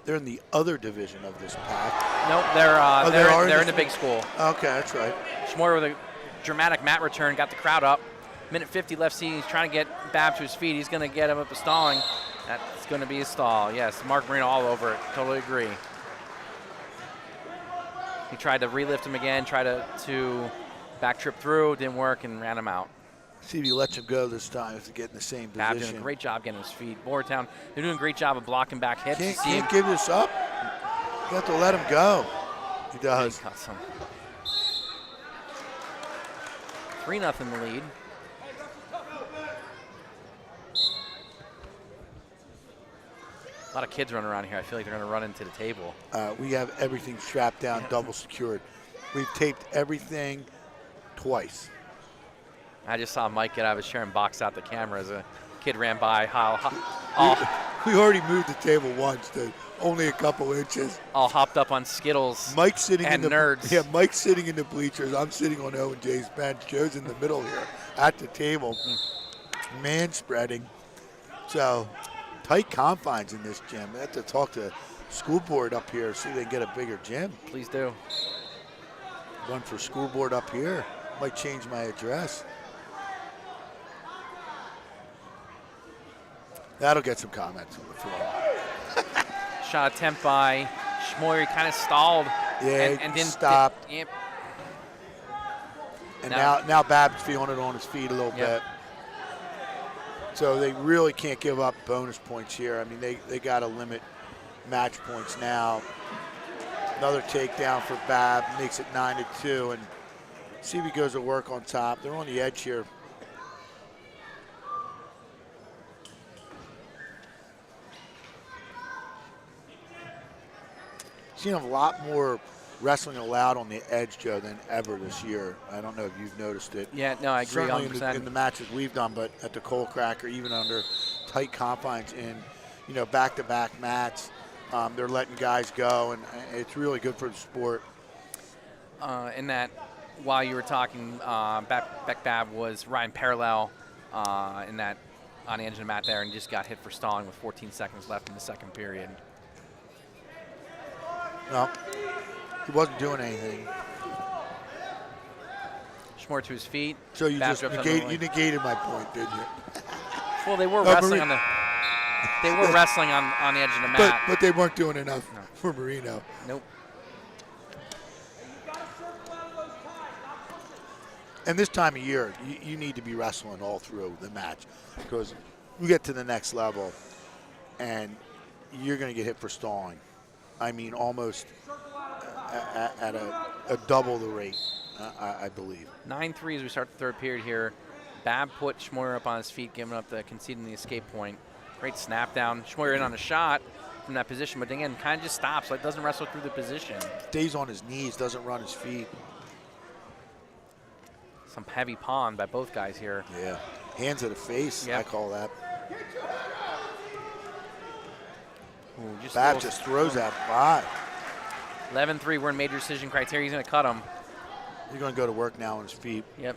They're in the other division of this pack. Nope, they're in the big school. Okay, that's right. Schmoyer with a dramatic mat return, got the crowd up. Minute 50 left, see he's trying to get Babb to his feet. He's going to get him up to stalling. That's going to be a stall. Yes, Mark Marino all over it. Totally agree. He tried to relift him again, tried to back trip through, didn't work, and ran him out. See if he lets him go this time if they get in the same position. Babb doing a great job getting his feet. Boyertown, they're doing a great job of blocking back hips. Can't give this up. You have to let him go. He does. He cuts him. 3-0 in the lead. A lot of kids running around here. I feel like they're going to run into the table. We have everything strapped down, double secured. We've taped everything twice. I just saw Mike get out of his chair and box out the camera as a kid ran by. We already moved the table once to only a couple inches. All hopped up on Skittles. Mike's sitting and in the nerds. Yeah, Mike's sitting in the bleachers. I'm sitting on Owen J's bench. Joe's in the middle here at the table, man spreading. So tight confines in this gym. I have to talk to school board up here, see if they can get a bigger gym. Please do. Run for school board up here. Might change my address. That'll get some comments on the floor. Shot attempt by Schmoyer, kind of stalled. Yeah, and didn't stop. Yep. And now Bab's feeling it on his feet a little bit. So they really can't give up bonus points here. I mean, they got to limit match points now. Another takedown for Bab, makes it 9-2, and see if he goes to work on top. They're on the edge here. Seen a lot more wrestling allowed on the edge, Joe, than ever this year. I don't know if you've noticed it. Yeah, no, I agree. Certainly 100%. in the matches we've done, but at the Coal Cracker, even under tight confines in, back-to-back mats, they're letting guys go, and it's really good for the sport. In that, while you were talking, Beck Bab was riding parallel in that on the edge of the mat there, and just got hit for stalling with 14 seconds left in the second period. No, he wasn't doing anything. Schmoyer to his feet. So you Bab just drops on negated my point, didn't you? Well, they were wrestling on the. They were wrestling on the edge of the mat. But they weren't doing enough for Marino. Nope. And this time of year, you need to be wrestling all through the match, because you get to the next level and you're going to get hit for stalling. I mean, almost at a double the rate, I believe. 9-3 as we start the third period here. Bab put Schmoyer up on his feet, giving up conceding the escape point. Great snap down. Schmoyer in on a shot from that position, but again, kind of just stops, like doesn't wrestle through the position. Stays on his knees, doesn't run his feet. Some heavy pawn by both guys here. Yeah, hands to the face, I call that. Ooh, Bab just throws that by. 11-3, we're in major decision criteria. He's going to cut him. He's going to go to work now on his feet. Yep.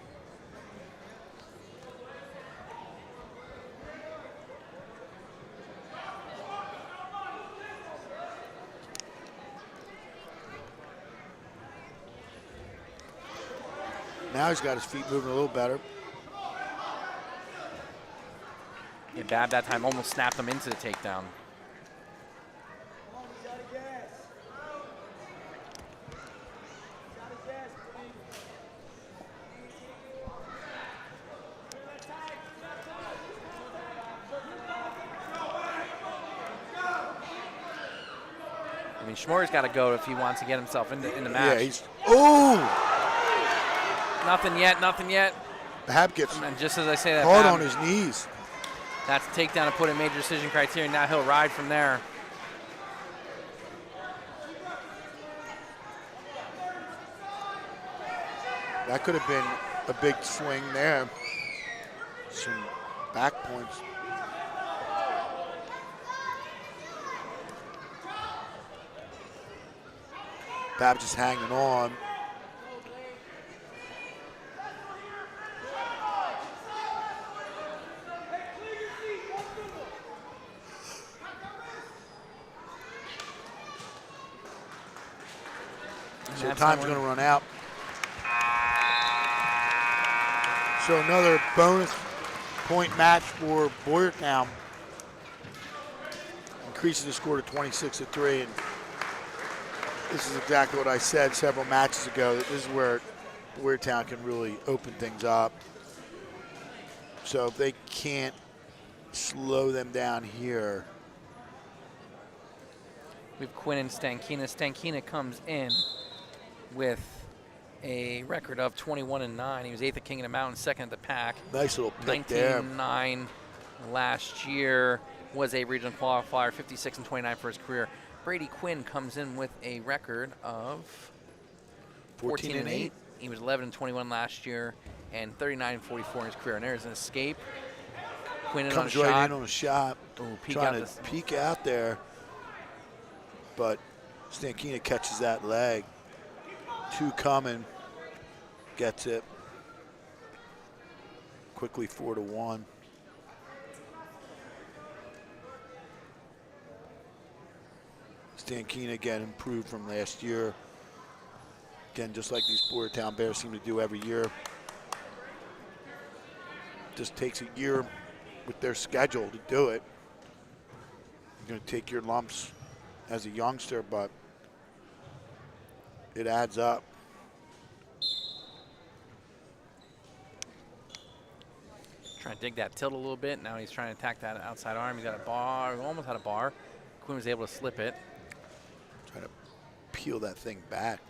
Now he's got his feet moving a little better. Yeah, Bab that time almost snapped him into the takedown. I mean, Schmoyer's got to go if he wants to get himself in the match. Yeah, he's. Oh! Nothing yet, nothing yet. Bab gets and just as I say that, hard Bab, on his knees. That's a takedown and put in major decision criteria. Now he'll ride from there. That could have been a big swing there. Some back points. Bab just hanging on. So time's going to run out. So another bonus point match for Boyertown. Increases the score to 26-3. And this is exactly what I said several matches ago. That this is where Boyertown can really open things up. So if they can't slow them down here. We have Quinn and Stankina. Stankina comes in with a record of 21-9. He was 8th at King of the Mountain, 2nd at the pack. Nice little pick there. 19-9 last year, was a regional qualifier, 56-29 for his career. Brady Quinn comes in with a record of 14-8. He was 11-21 last year and 39-44 in his career. And there's an escape. Quinn in comes on a right shot. in on a shot. Ooh, trying to peek out there. But Stankina catches that leg. Two coming. Gets it. Quickly 4-1. Stankina, again, improved from last year. Again, just like these Boyertown Bears seem to do every year. Just takes a year with their schedule to do it. You're going to take your lumps as a youngster, but it adds up. Trying to dig that tilt a little bit. Now he's trying to attack that outside arm. He's got a bar, almost had a bar. Quinn was able to slip it. Trying to peel that thing back.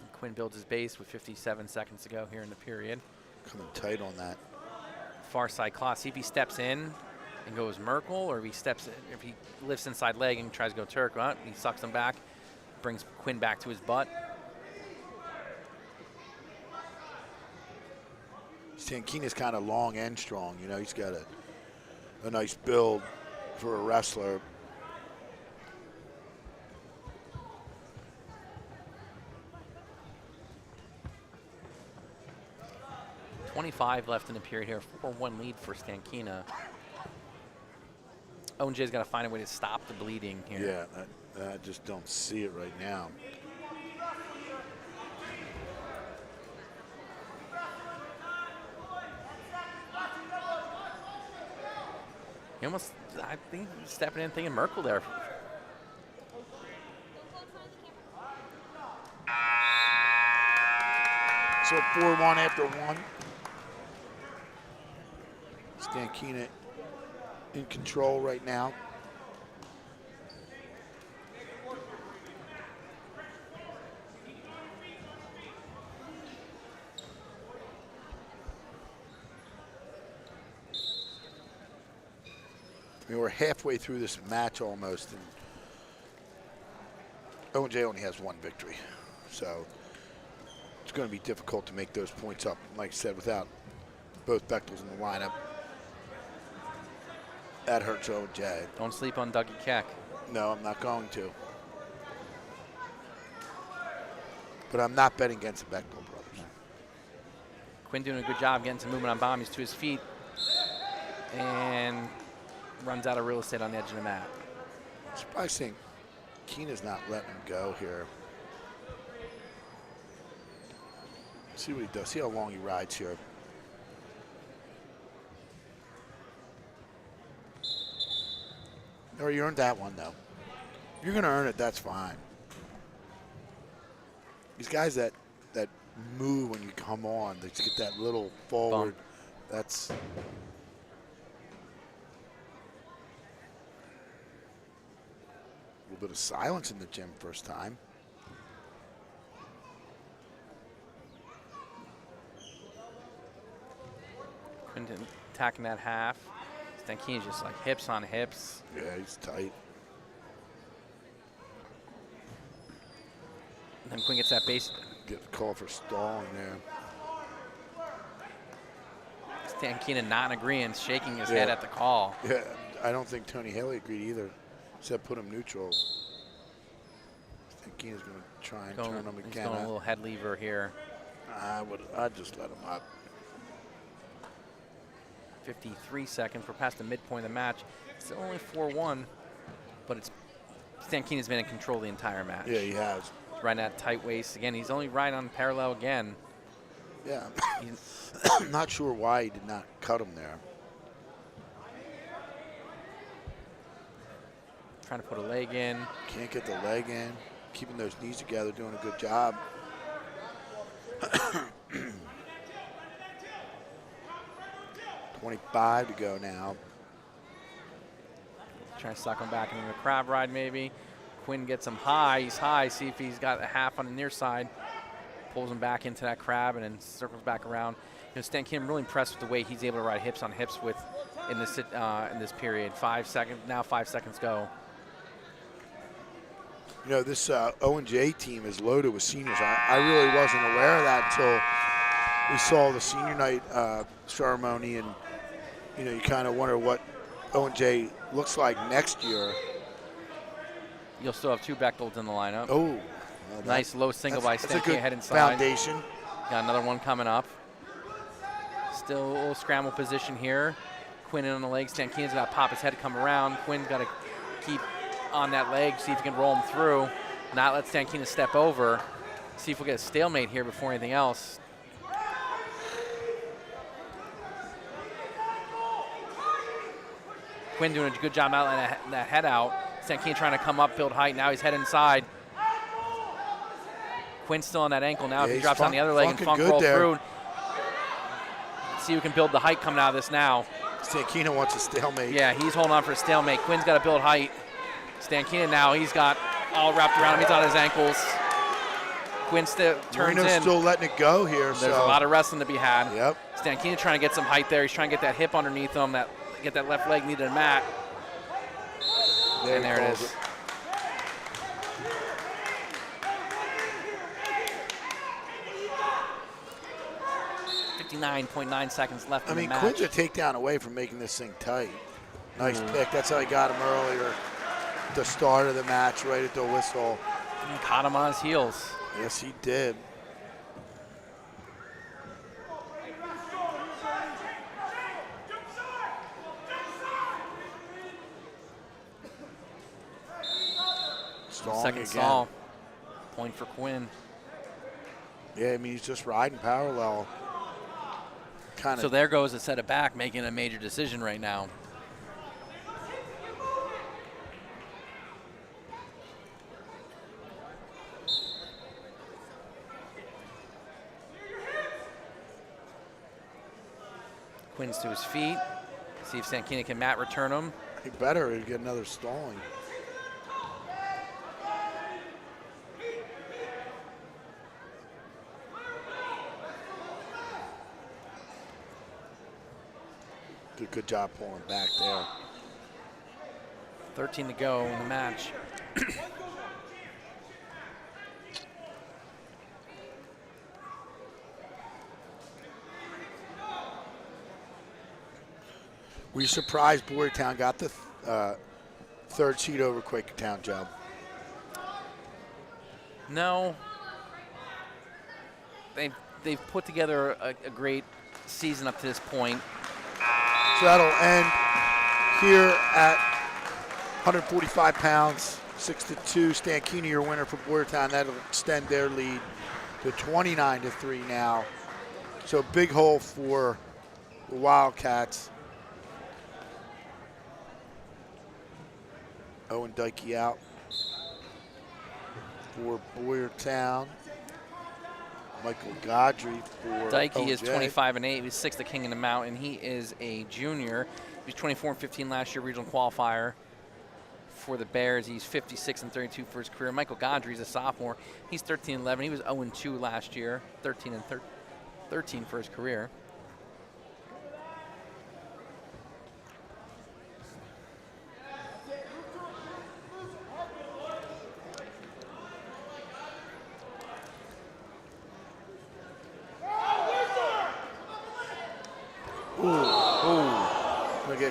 And Quinn builds his base with 57 seconds to go here in the period. Coming tight on that. Far side claw. See if he steps in and goes Merkel, or if he steps in, if he lifts inside leg and tries to go Turk. Well, he sucks him back, brings Quinn back to his butt. Stankina's kind of long and strong. You know, he's got a nice build for a wrestler. .25 left in the period here. 4-1 lead for Stankina. Owen J's got to find a way to stop the bleeding here. Yeah, I just don't see it right now. He almost, I think, stepping in thinking Merkel there. So 4-1 after one. Stankina in control right now. I mean, we're halfway through this match almost, and Owen J only has one victory, so it's going to be difficult to make those points up. Like I said, without both Bechtels in the lineup, that hurts Owen J. Don't sleep on Dougie Keck. No, I'm not going to. But I'm not betting against the Bechtel brothers. Quinn doing a good job getting some movement on bomb. He's to his feet and runs out of real estate on the edge of the mat. Surprised seeing Keena's not letting him go here. See what he does. See how long he rides here. Or you earned that one, though. You're going to earn it. That's fine. These guys that move when you come on, they just get that little forward. Bump. That's a little bit of silence in the gym first time. Quinn attacking that half. Stankina's just like hips on hips. Yeah, he's tight. And then Quinn gets that base. Get a call for stalling there. Stankina not in agreement, shaking his head at the call. Yeah, I don't think Tony Haley agreed either. Said put him neutral. Stankina's going to try and turn him He's again. going a little head lever here. I'd just let him up. 53 seconds. We're past the midpoint of the match. Still only 4-1, but it's Stankina's been in control the entire match. Yeah, he has. He's riding that tight waist. Again, he's only right on parallel again. Yeah. I'm not sure why he did not cut him there. Trying to put a leg in. Can't get the leg in. Keeping those knees together, doing a good job. 25 to go now. Trying to suck him back into the crab ride maybe. Quinn gets him high. He's high. See if he's got a half on the near side. Pulls him back into that crab and then circles back around. You know, Stankina, I'm really impressed with the way he's able to ride hips on hips with in this period. 5 seconds now. 5 seconds go. You know, this Owen J team is loaded with seniors. I really wasn't aware of that until we saw the senior night ceremony, and you know, you kind of wonder what Owen J looks like next year. You'll still have two Bechtels in the lineup. Oh, well, nice low single by that's a Stankina good head inside. foundation. Got another one coming up. Still a little scramble position here. Quinn in on the legs. Stankina's got to pop his head to come around. Quinn's got to keep on that leg, see if he can roll him through, not let Stankina step over, see if we'll get a stalemate here before anything else. Quinn doing a good job not letting that head out. Stankina trying to come up, build height. Now he's head inside. Quinn's still on that ankle now. If he drops on the other leg and Funk roll through. See who can build the height coming out of this now. Stankina wants a stalemate. Yeah, he's holding on for a stalemate. Quinn's got to build height. Stankina now, he's got all wrapped around him. He's on his ankles. Quinn still turns in. Still letting it go here. There's a lot of wrestling to be had. Yep. Stankina trying to get some height there. He's trying to get that hip underneath him, get that left leg needed a mat. And there it is. 59.9 seconds left in the match. Quinn's a takedown away from making this thing tight. Nice pick. That's how he got him earlier at the start of the match, right at the whistle. And caught him on his heels. Yes, he did. Second stall. Point for Quinn. Yeah, I mean, he's just riding parallel. So there goes a set it back, making a major decision right now. Quinn's to his feet. See if Stankina can mat return him. He better get another stalling. Good job pulling back there. 13 to go in the match. Were you surprised Boyertown got the third seed over Quakertown, Joe? No. They've put together a great season up to this point. So that'll end here at 145 pounds, 6-2. Stankina, your winner for Boyertown. That'll extend their lead to 29-3 now. So big hole for the Wildcats. Owen Dykey out for Boyertown. Michael Godry for Dykey OJ. is 25-8. He's sixth king in the mountain. He is a junior. He was 24-15 last year, regional qualifier for the Bears. He's 56-32 for his career. Michael Godry is a sophomore. He's 13-11. He was 0-2 last year, 13 for his career.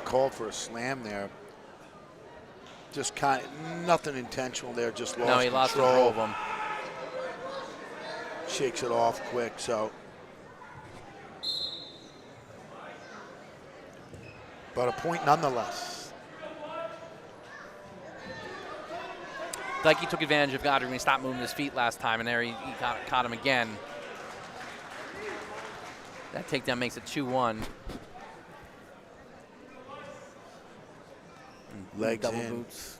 Called for a slam there. Just kind of nothing intentional there, just lost control. No, he lost control of him. Shakes it off quick, so. But a point nonetheless. Dykey took advantage of Godry when he stopped moving his feet last time, and there he caught him again. That takedown makes it 2-1. Legs double in. Boots,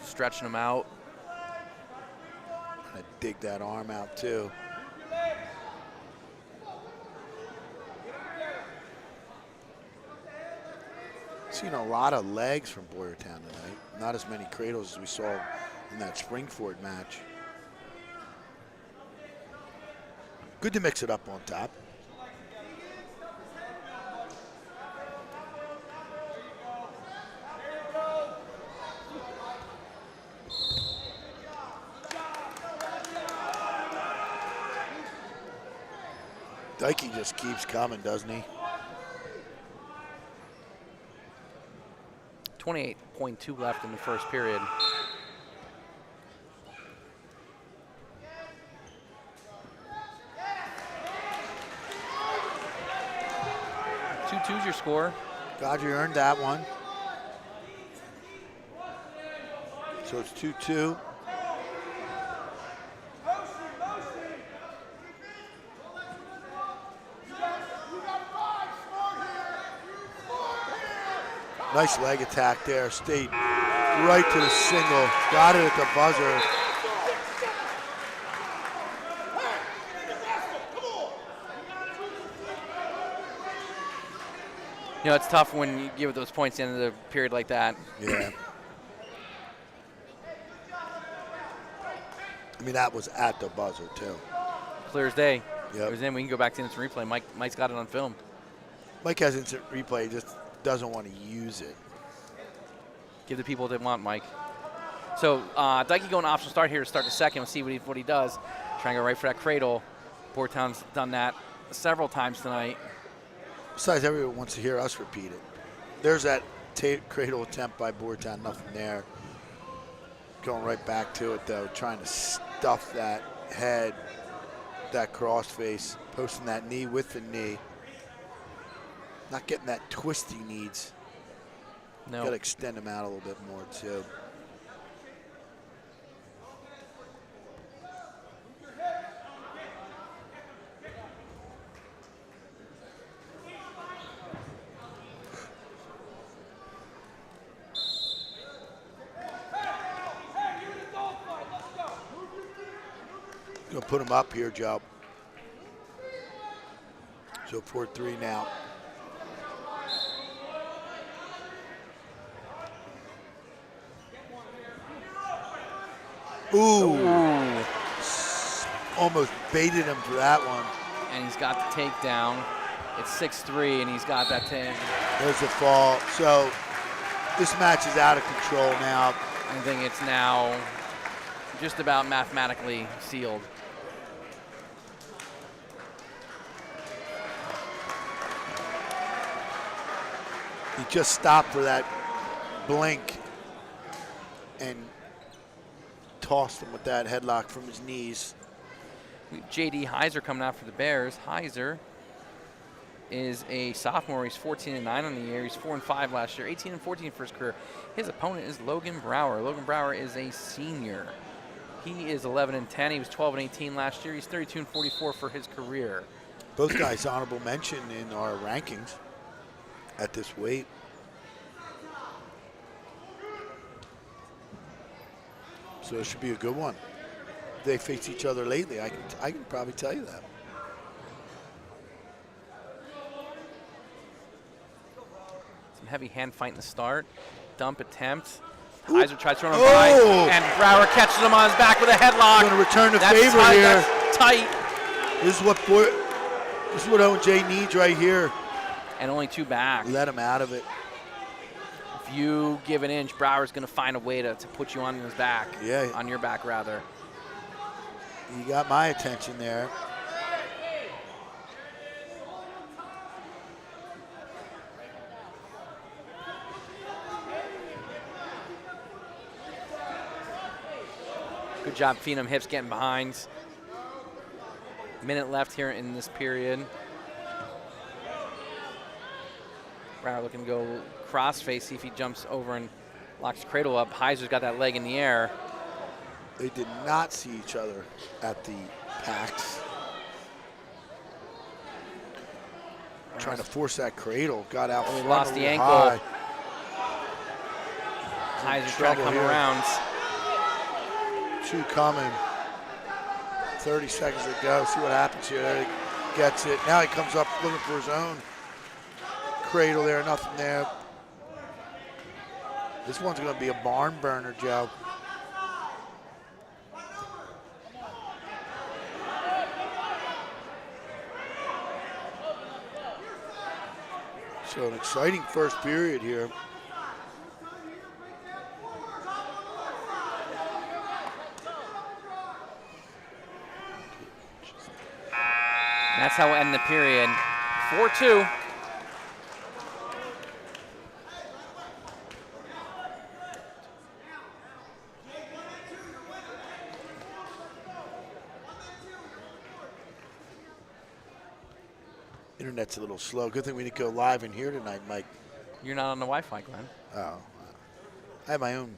stretching him out. I dig that arm out too. Seen a lot of legs from Boyertown tonight. Not as many cradles as we saw in that Springford match. Good to mix it up on top. Dykey just keeps coming, doesn't he? 28.2 left in the first period. Two's your score. Godry earned that one. So it's 2-2. Nice leg attack there. Stayed right to the single. Got it at the buzzer. You know, it's tough when you give those points at the end of the period like that. Yeah. I mean, that was at the buzzer, too. Clear as day. Yep. It was in. We can go back to instant replay. Mike's got it on film. Mike has instant replay. He just doesn't want to use it. Give the people what they want, Mike. So Dykey going optional start here to start the second. We'll see what he does. Trying to go right for that cradle. Boyertown's done that several times tonight. Besides, everyone wants to hear us repeat it. There's that cradle attempt by Boyertown. Nothing there. Going right back to it, though. Trying to stuff that head, that crossface. Posting that knee with the knee. Not getting that twist he needs. No. Got to extend him out a little bit more, too. Gonna put him up here, Joe. So 4-3 now. Ooh. Almost baited him for that one. And he's got the takedown. It's 6-3, and he's got that 10. There's the fall. So this match is out of control now. I think it's now just about mathematically sealed. He just stopped for that blink and tossed him with that headlock from his knees. J.D. Heiser coming out for the Bears. Heiser is a sophomore. He's 14-9 on the year. He's 4-5 last year, 18-14 for his career. His opponent is Logan Brower. Logan Brower is a senior. He is 11-10. He was 12-18 last year. He's 32-44 for his career. Both guys honorable mention in our rankings at this weight. So it should be a good one. They faced each other lately. I can probably tell you that. Some heavy hand fight in the start. Dump attempt. Heiser tries to run him by, and Brower catches him on his back with a headlock. Going to return the That's favor tight, here. That's tight. This is what O&J needs right here. And only two back. Let him out of it. If you give an inch, Brower's going to find a way to put you on his back. Yeah. On your back, rather. You got my attention there. Good job feeding him hips, getting behind. Minute left here in this period. Brower looking to go crossface, see if he jumps over and locks the cradle up. Heiser's got that leg in the air. They did not see each other at the packs. Trying to force that cradle. Got out front. Lost the ankle. High. Heiser's trying to come here. around. Two coming. 30 seconds to go. See what happens here. There he gets it. Now he comes up looking for his own cradle there. Nothing there. This one's going to be a barn burner, Joe. So an exciting first period here. That's how we'll end the period. 4-2. Internet's a little slow. Good thing we didn't go live in here tonight, Mike. You're not on the Wi-Fi, Glenn. Oh, I have my own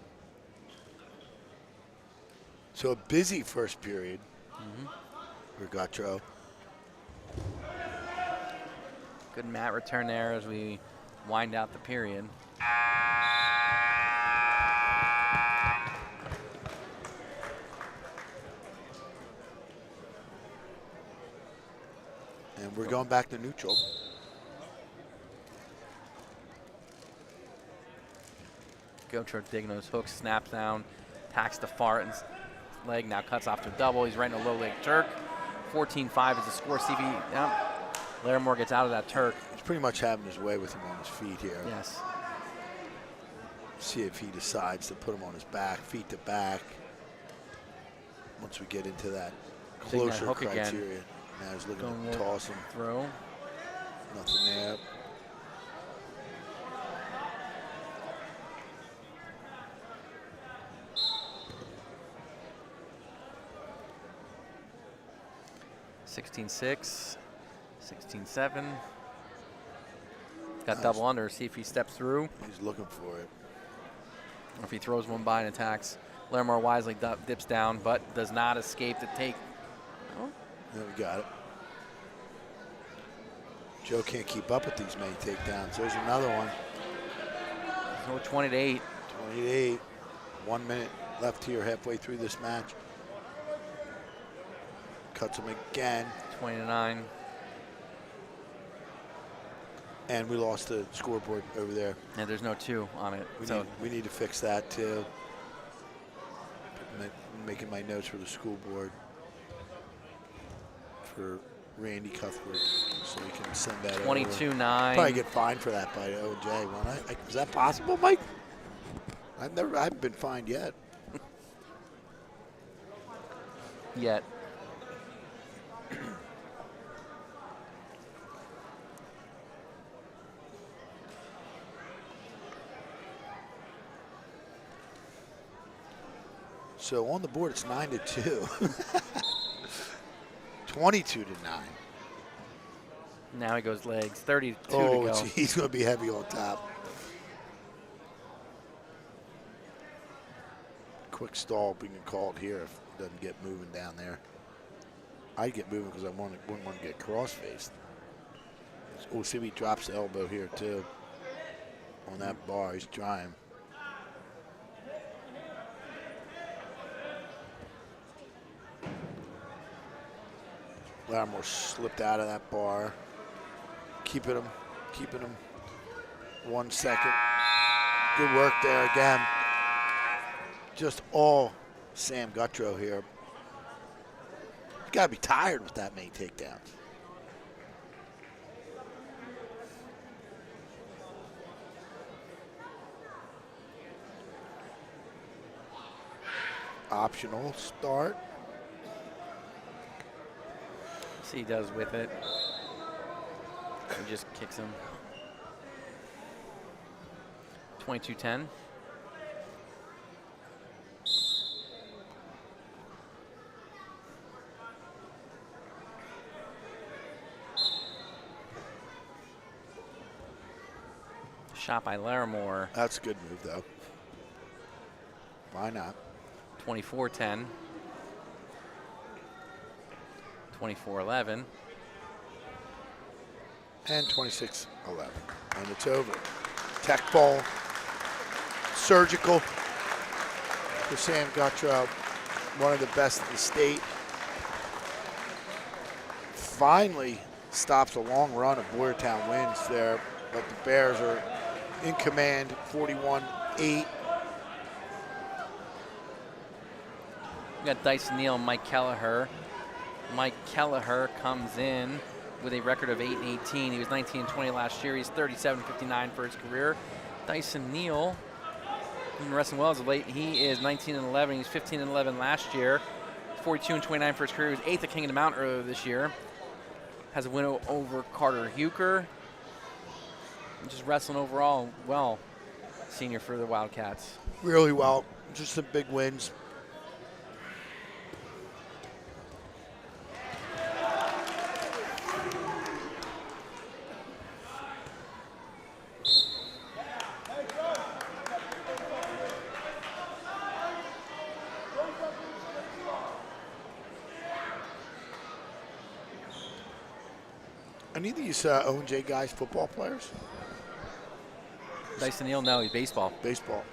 So a busy first period for Gautreaux. Good mat return there as we wind out the period. And we're going back to neutral. Gautreaux digging those hooks, snaps down, tacks to Farton's leg, now cuts off to a double. He's right in a low leg Turk. 14-5 is the score. See if he, Larimore gets out of that Turk. He's pretty much having his way with him on his feet here. Yes. See if he decides to put him on his back, feet to back. Once we get into that closer hook criteria. again. Now he's looking to toss him. Throw. Nothing there. (16-6), 16-7. Got double under. See if he steps through. He's looking for it. Or if he throws one by and attacks. Larimore wisely dips down, but does not escape the take. Oh. Yeah, we got it. Joe can't keep up with these many takedowns. There's another one. So 20-8. 28. 1 minute left here, halfway through this match. Cuts him again. 20-9. And we lost the scoreboard over there. And there's no 2 on it. We need to fix that too. Making my notes for the school board for Randy Cuthbert, so we can send that 22-9. Probably get fined for that by OJ, won't I? Is that possible, Mike? I haven't been fined yet. Yet. So on the board, it's 9-2. 22-9. Now he goes legs. 32 to Oh, go. he's going to be heavy on top. Quick stall being called here if it doesn't get moving down there. I'd get moving because I wouldn't want to get cross-faced. Oh, see if he drops the elbow here too. On that bar, he's trying. Larimore slipped out of that bar. Keeping him 1 second. Good work there again. Just all Sam Gautreaux here. You gotta be tired with that many takedowns. Optional start. See he does with it. He just kicks him. 22-10. Shot by Larimore. That's a good move, though. Why not? 24-10. 24-11. And 26-11. And it's over. Tech ball. Surgical for Sam Gautreaux. One of the best in the state. Finally stops a long run of Boyertown wins there. But the Bears are in command, 41-8. We got Dyson Neal and Mike Kelleher. Mike Kelleher comes in with a record of 8-18. He was 19-20 last year. He's 37-59 for his career. Dyson Neal, he's been wrestling well as of late. He is 19-11. He's 15-11 last year. 42-29 for his career. He was 8th at King of the Mountain earlier this year. Has a win over Carter Huker. Just wrestling overall well, senior for the Wildcats. Really well. Just some big wins. Any of these Owen J guys football players? Dyson Neal, no, he's baseball. Baseball.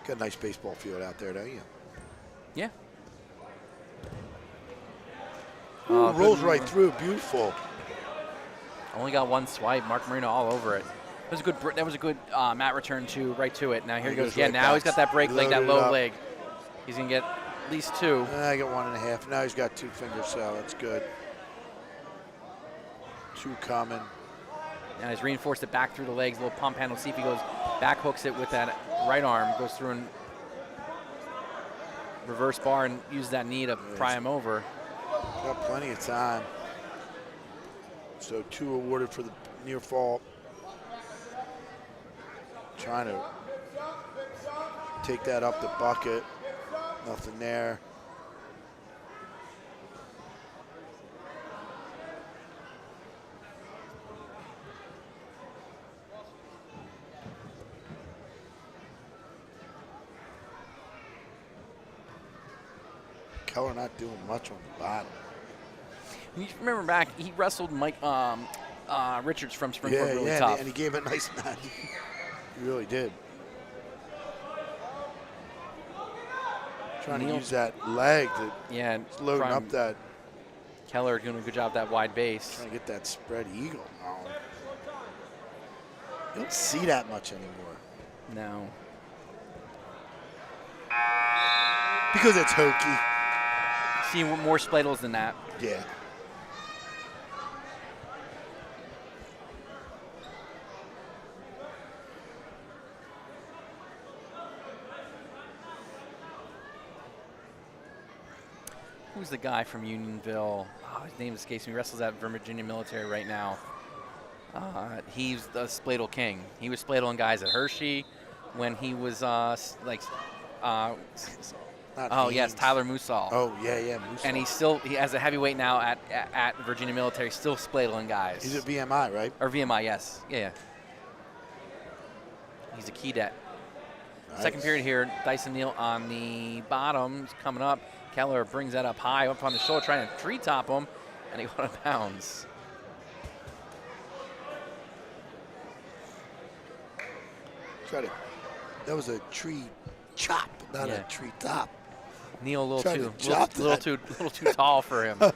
Got a nice baseball field out there, don't you? Yeah. Ooh, rolls right through. Beautiful. Only got one swipe. Mark Marino all over it. That was a good mat return right to it. Now here he goes again. Now he's got that break leg, that low leg. He's going to get at least 2. I got 1.5. Now he's got 2 fingers, so that's good. 2 coming. Now he's reinforced it back through the legs. Little pump handle. See if he goes back, hooks it with that right arm. Goes through and reverse bar and use that knee to pry him over. Got plenty of time. So 2 awarded for the near fall. Trying to take that up the bucket. Nothing there. Keller not doing much on the bottom. You remember back, he wrestled Mike Richards from Springfield really tough. And he gave it a nice match. He really did. Trying to use that leg to loading up that. Keller doing a good job at that wide base. Trying to get that spread eagle on. You don't see that much anymore. No. Because it's hokey. See more spladles than that. Yeah. Who's the guy from Unionville? Oh, his name escapes me. He wrestles at Virginia Military right now. He's the spladle king. He was spladling guys at Hershey when he was yes, Tyler Musall. Oh, yeah, Musall. And he has a heavyweight now at Virginia Military, still spladling guys. He's at VMI, right? Or VMI, yes. Yeah. He's a cadet. Nice. Second period here, Dyson Neal on the bottom, coming up. Keller brings that up high, up on the shoulder, trying to treetop him, and he went out of bounds. That was a tree chop, not a tree top. Neal a little too tall for him. I'm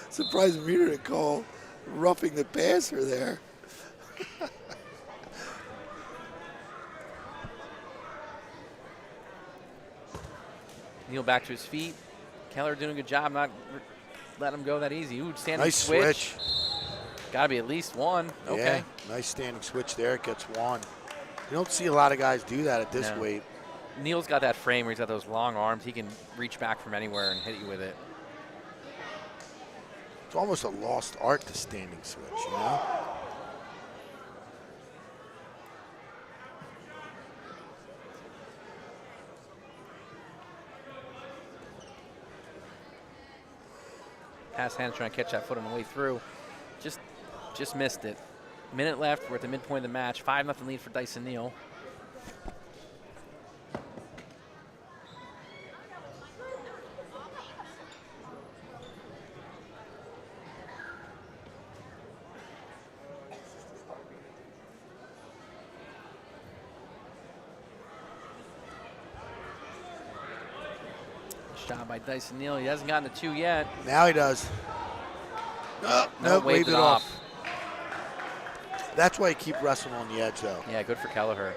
surprised Meter didn't call roughing the passer there. Neal back to his feet. Keller doing a good job not letting him go that easy. Ooh, standing nice switch. Got to be at least 1. Okay. Yeah, nice standing switch there. Gets 1. You don't see a lot of guys do that at this weight. Neal's got that frame where he's got those long arms. He can reach back from anywhere and hit you with it. It's almost a lost art, the standing switch, you know? Pass hands trying to catch that foot on the way through. Just missed it. Minute left. We're at the midpoint of the match. 5-0 lead for Dyson Neal. Shot by Dyson Neal. He hasn't gotten the 2 yet. Now he does. No, waved it off. That's why you keep wrestling on the edge, though. Yeah, good for Kelleher.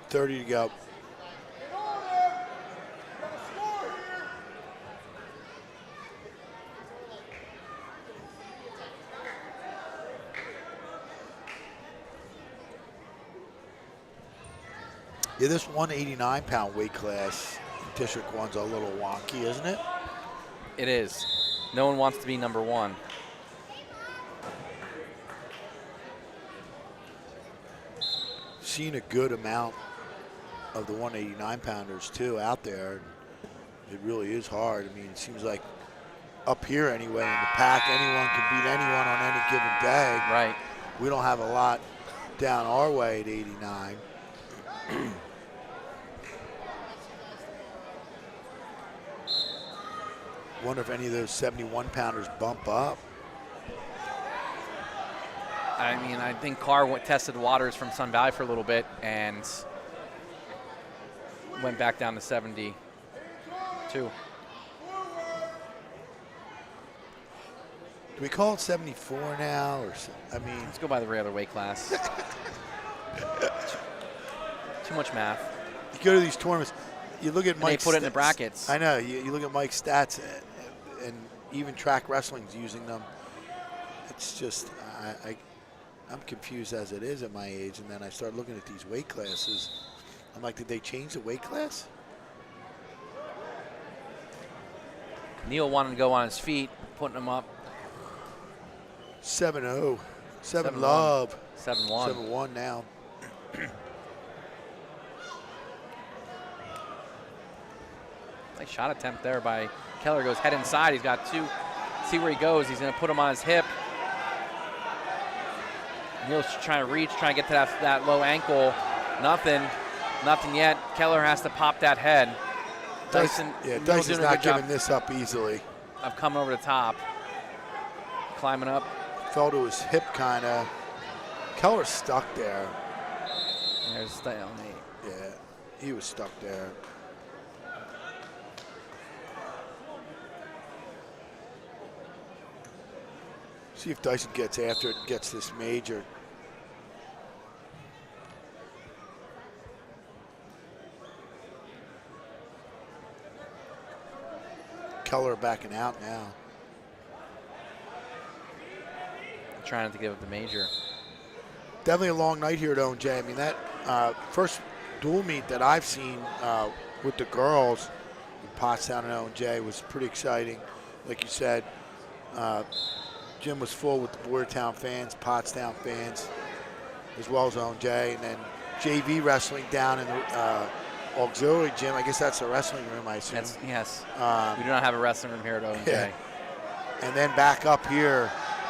.30 to go. Yeah, this 189-pound weight class, District 1's a little wonky, isn't it? It is. No one wants to be number 1. Seen a good amount of the 189-pounders, too, out there. It really is hard. I mean, it seems like up here anyway in the pack, anyone can beat anyone on any given day. Right. We don't have a lot down our way at 89. Wonder if any of those 71-pounders bump up. I mean, I think Carr tested waters from Sun Valley for a little bit and went back down to 72. Do we call it 74 now, or I mean? Let's go by the regular weight class. Too much math. You go to these tournaments, you look at Mike's. They put it in the brackets. I know. You look at Mike's stats, and even track wrestling's using them. It's just I'm confused as it is at my age, and then I start looking at these weight classes. I'm like, did they change the weight class? Neil wanted to go on his feet, putting him up. 7-0. 7 love. 7-1. 7-1 now. Nice shot attempt there by Keller. Goes head inside. He's got two. See where he goes. He's going to put him on his hip. Neil's trying to reach, trying to get to that low ankle. Nothing yet. Keller has to pop that head. Dyson's not giving this up easily. Of coming over the top. Climbing up. Fell to his hip, kind of. Keller's stuck there. There's stalemate. Yeah, he was stuck there. See if Dyson gets after it and gets this major. Keller backing out now. Trying to give up the major. Definitely a long night here at Owen J. I mean, that first dual meet that I've seen with the girls in Pottstown and Owen J was pretty exciting. Like you said, gym was full with the Boyertown fans, Pottstown fans, as well as Owen J. And then JV wrestling down in the auxiliary gym. I guess that's a wrestling room, I assume. Yes. We do not have a wrestling room here at Owen J. Yeah. And then back up here.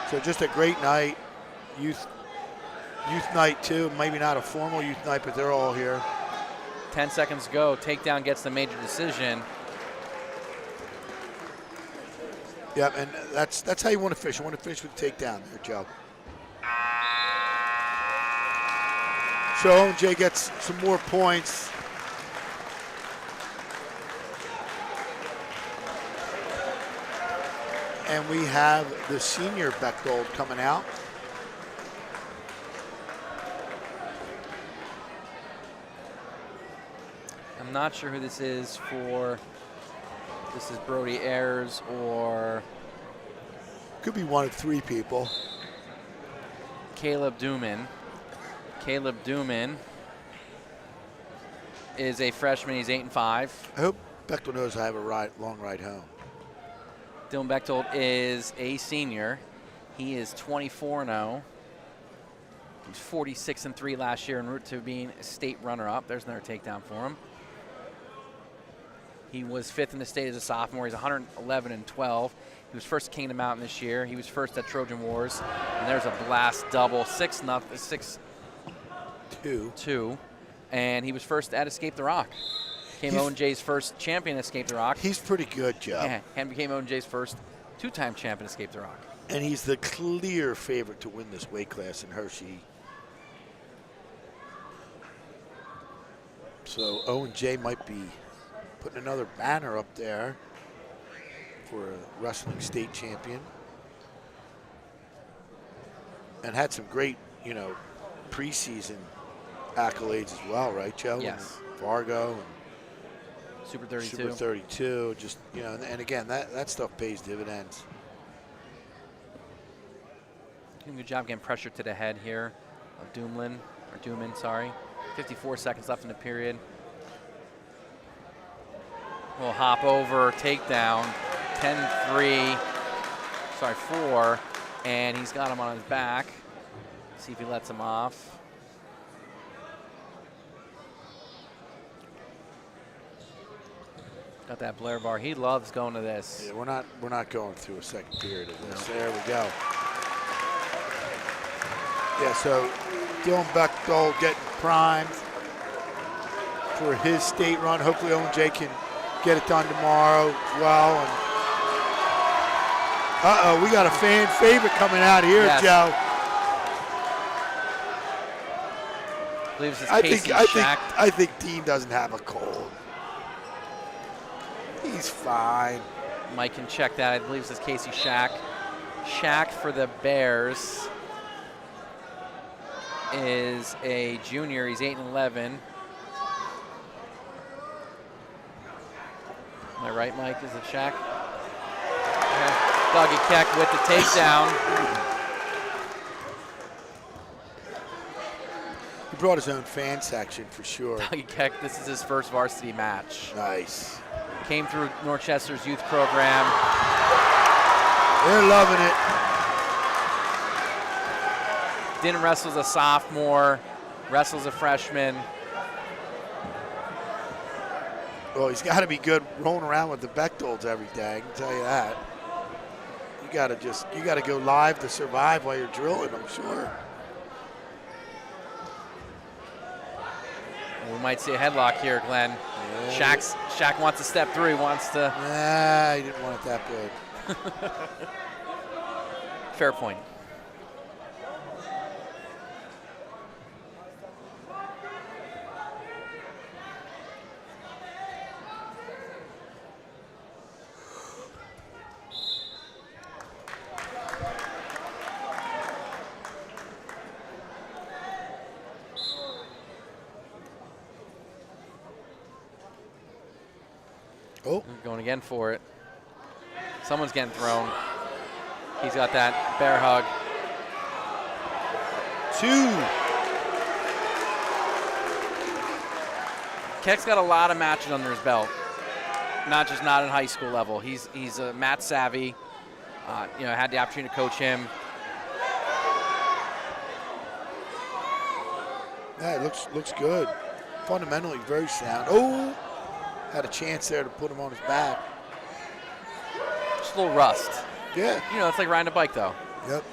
So just a great night. Youth night too. Maybe not a formal youth night, but they're all here. 10 seconds to go. Takedown gets the major decision. Yep, and that's how you want to fish. You want to fish with takedown there, Joe. So Owen J gets some more points. And we have the senior Bechtold coming out. I'm not sure who this is for. This is Brody Ayers or... Could be one of three people. Caleb Duman. Caleb Duman is a freshman. He's 8-5. I hope Bechtold knows I have a long ride home. Dylan Bechtold is a senior. He is 24-0. He was 46-3 last year en route to being a state runner-up. There's another takedown for him. He was 5th in the state as a sophomore. He's 111-12. He was first Kingdom Mountain this year. He was first at Trojan Wars. And there's a blast double, 6-2. And he was first at Escape the Rock. Became Owen J's first champion at Escape the Rock. He's pretty good, Joe. Yeah, and became Owen J's first two-time champion at Escape the Rock. And he's the clear favorite to win this weight class in Hershey. So Owen J might be putting another banner up there for a wrestling state champion. And had some great, preseason accolades as well, right, Joe? Yes. And Fargo and Super 32. Super 32, just, and again, that stuff pays dividends. Doing a good job getting pressure to the head here of Duman, 54 seconds left in the period. We'll hop over, takedown, 4, and he's got him on his back. See if he lets him off. Got that Blair bar. He loves going to this. Yeah, we're not going through a second period of this. No. There we go. Yeah, so Dylan Bechtold getting primed for his state run. Hopefully Owen J can get it done tomorrow as well. And Uh-oh, we got a fan favorite coming out here, Yes. Joe. I believe this is Casey Shack. I think Dean doesn't have a cold. He's fine. Mike can check that. I believe this is Casey Shack. Shack for the Bears is a junior. He's 8-11. Am I right, Mike? Is it Shack? Okay. Dougie Keck with the takedown. He brought his own fan section for sure. Dougie Keck, this is his first varsity match. Nice. Came through Norchester's youth program. They're loving it. Didn't wrestle as a sophomore, wrestles a freshman. Well, he's got to be good rolling around with the Bechtolds every day. I can tell you that. You got to go live to survive while you're drilling, I'm sure. We might see a headlock here, Glenn. Yeah. Shaq wants to step through. He wants to. Nah, he didn't want it that good. Fair point. Oh. Going again for it. Someone's getting thrown. He's got that bear hug. 2. Keck's got a lot of matches under his belt. Not in high school level. He's mat savvy. Had the opportunity to coach him. Yeah, it looks good. Fundamentally very sound. Oh, had a chance there to put him on his back. Just a little rust. Yeah. It's like riding a bike, though. Yep.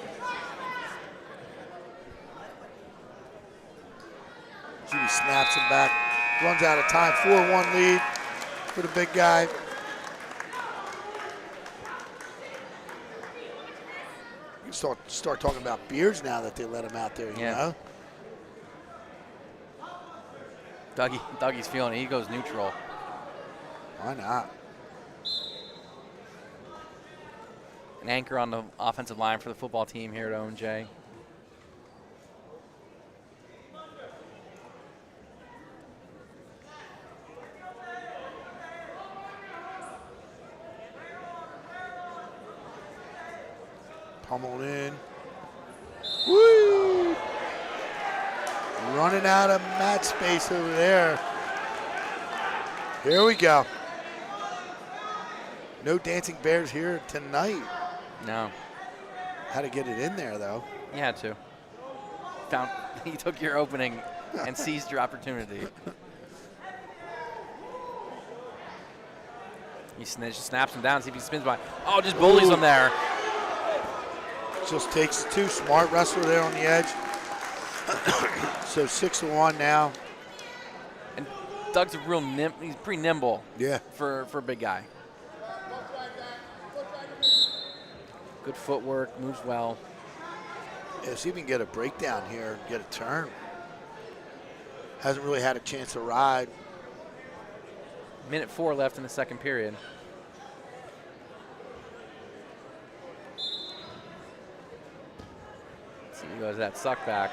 See, he snaps him back. Runs out of time. 4-1 lead for the big guy. You can start talking about beards now that they let him out there, you know? Dougie's feeling it. He goes neutral. Why not? An anchor on the offensive line for the football team here at Owen J. Pummeled in. Woo! Running out of mat space over there. Here we go. No dancing bears here tonight. No. Had to get it in there, though. You had to. He took your opening and seized your opportunity. He just snaps him down, see if he spins by. Oh, just bullies him there. Just takes 2. Smart wrestler there on the edge. So 6-1 now. And Doug's a real he's pretty nimble. Yeah. For a big guy. Good footwork, moves well. Yeah, see if he can get a breakdown here and get a turn. Hasn't really had a chance to ride. Minute 4 left in the second period. Let's see who goes that suck back.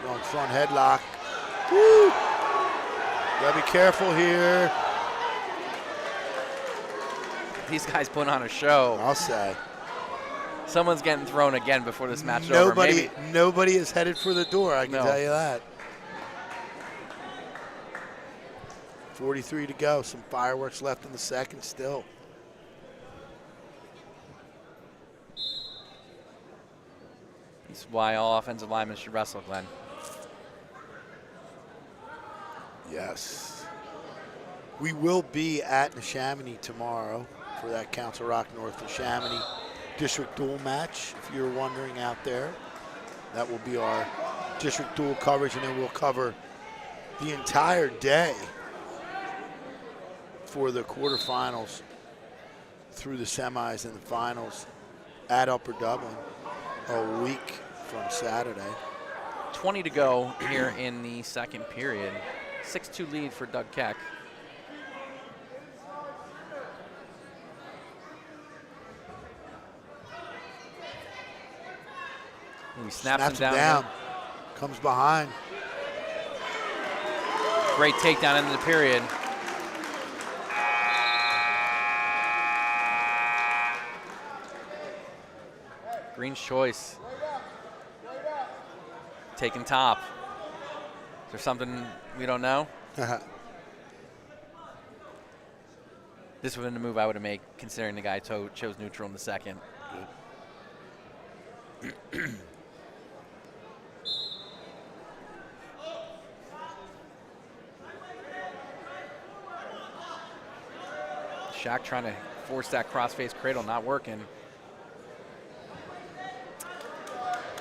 Going front headlock. Woo! Gotta be careful here. These guys put on a show. I'll say. Someone's getting thrown again before this match is over. Nobody is headed for the door, I can tell you that. 43 to go. Some fireworks left in the second still. This is why all offensive linemen should wrestle, Glenn. Yes. We will be at Neshaminy tomorrow for that Council Rock North Neshaminy district dual match, if you're wondering out there. That will be our district dual coverage, and then we'll cover the entire day for the quarterfinals through the semis and the finals at Upper Dublin a week from Saturday. 20 to go here in the second period. 6-2 lead for Doug Keck. He snaps him down. Comes behind. Great takedown into the period. Green's choice. Taking top. Is there something we don't know? This would have been the move I would have made, considering the guy chose neutral in the second. Shaq trying to force that cross-face cradle, not working.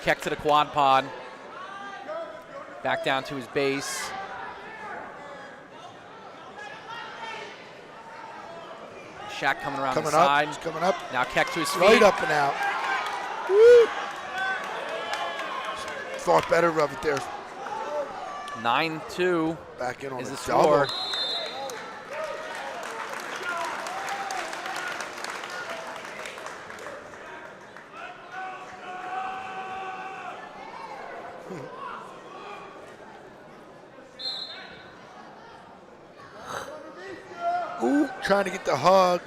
Keck to the quad pod. Back down to his base. Shaq coming around the side. He's coming up. Now Keck to his feet. Right up and out. Woo! Thought better of it there. 9-2 back in on is the double. score. Ooh, trying to get the hug.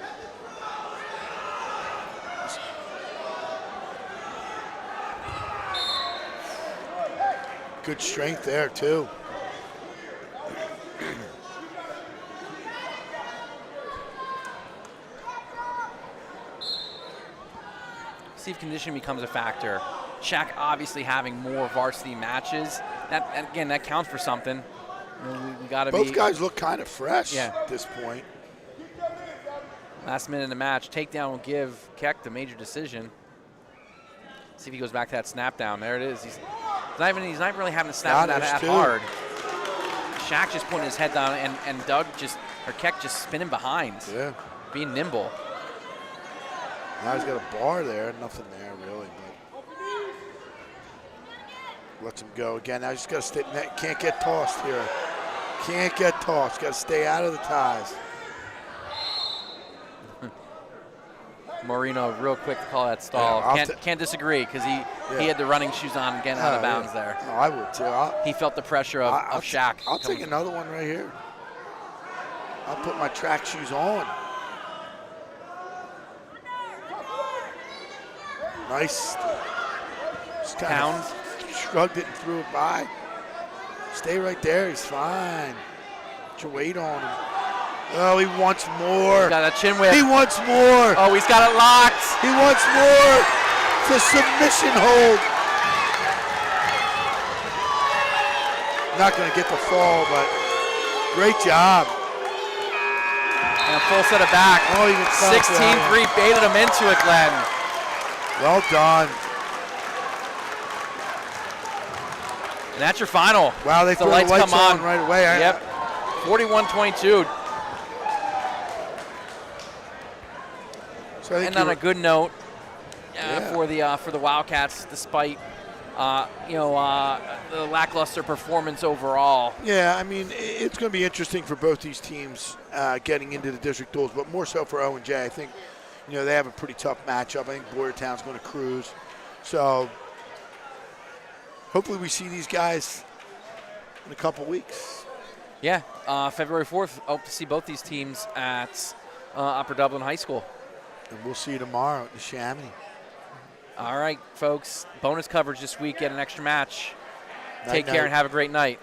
Good strength there, too. See if conditioning becomes a factor. Shaq obviously having more varsity matches. That counts for something. You know, we got to be. Both guys look kind of fresh Yeah. at this point. Last minute in the match, takedown will give Keck the major decision. See if he goes back to that snap down. There it is. He's not really having to snap that hard. Shaq just putting his head down, and Keck just spinning behind. Yeah. Being nimble. Now he's got a bar there. Nothing there really, but lets him go again. Now he's got to stay. Can't get tossed here. Can't get tossed. Got to stay out of the ties. Marino real quick to call that stall. Yeah, Can't disagree, because he had the running shoes on and getting out of bounds there. Oh, I would too. He felt the pressure of Shaq. I'll take another one right here. I'll put my track shoes on. Nice. Just kind of shrugged it and threw it by. Stay right there. He's fine. Put your weight on him. Oh, he wants more. He got a chin whip. He wants more. Oh, he's got it locked. He wants more. It's a submission hold. Not going to get the fall, but great job. And a full set of back. Oh, you can 16-3 baited him into it, Glenn. Well done. And that's your final. Wow, they threw the lights on right away. Yep. 41-22. So and on a good note for the Wildcats, despite the lackluster performance overall. Yeah, I mean, it's going to be interesting for both these teams getting into the district duels, but more so for Owen J. I think, they have a pretty tough matchup. I think Boyertown's going to cruise. So hopefully we see these guys in a couple weeks. Yeah, February 4th, hope to see both these teams at Upper Dublin High School. And we'll see you tomorrow at the Chamonix. All right, folks. Bonus coverage this week. Get an extra match. Night, Take care and have a great night.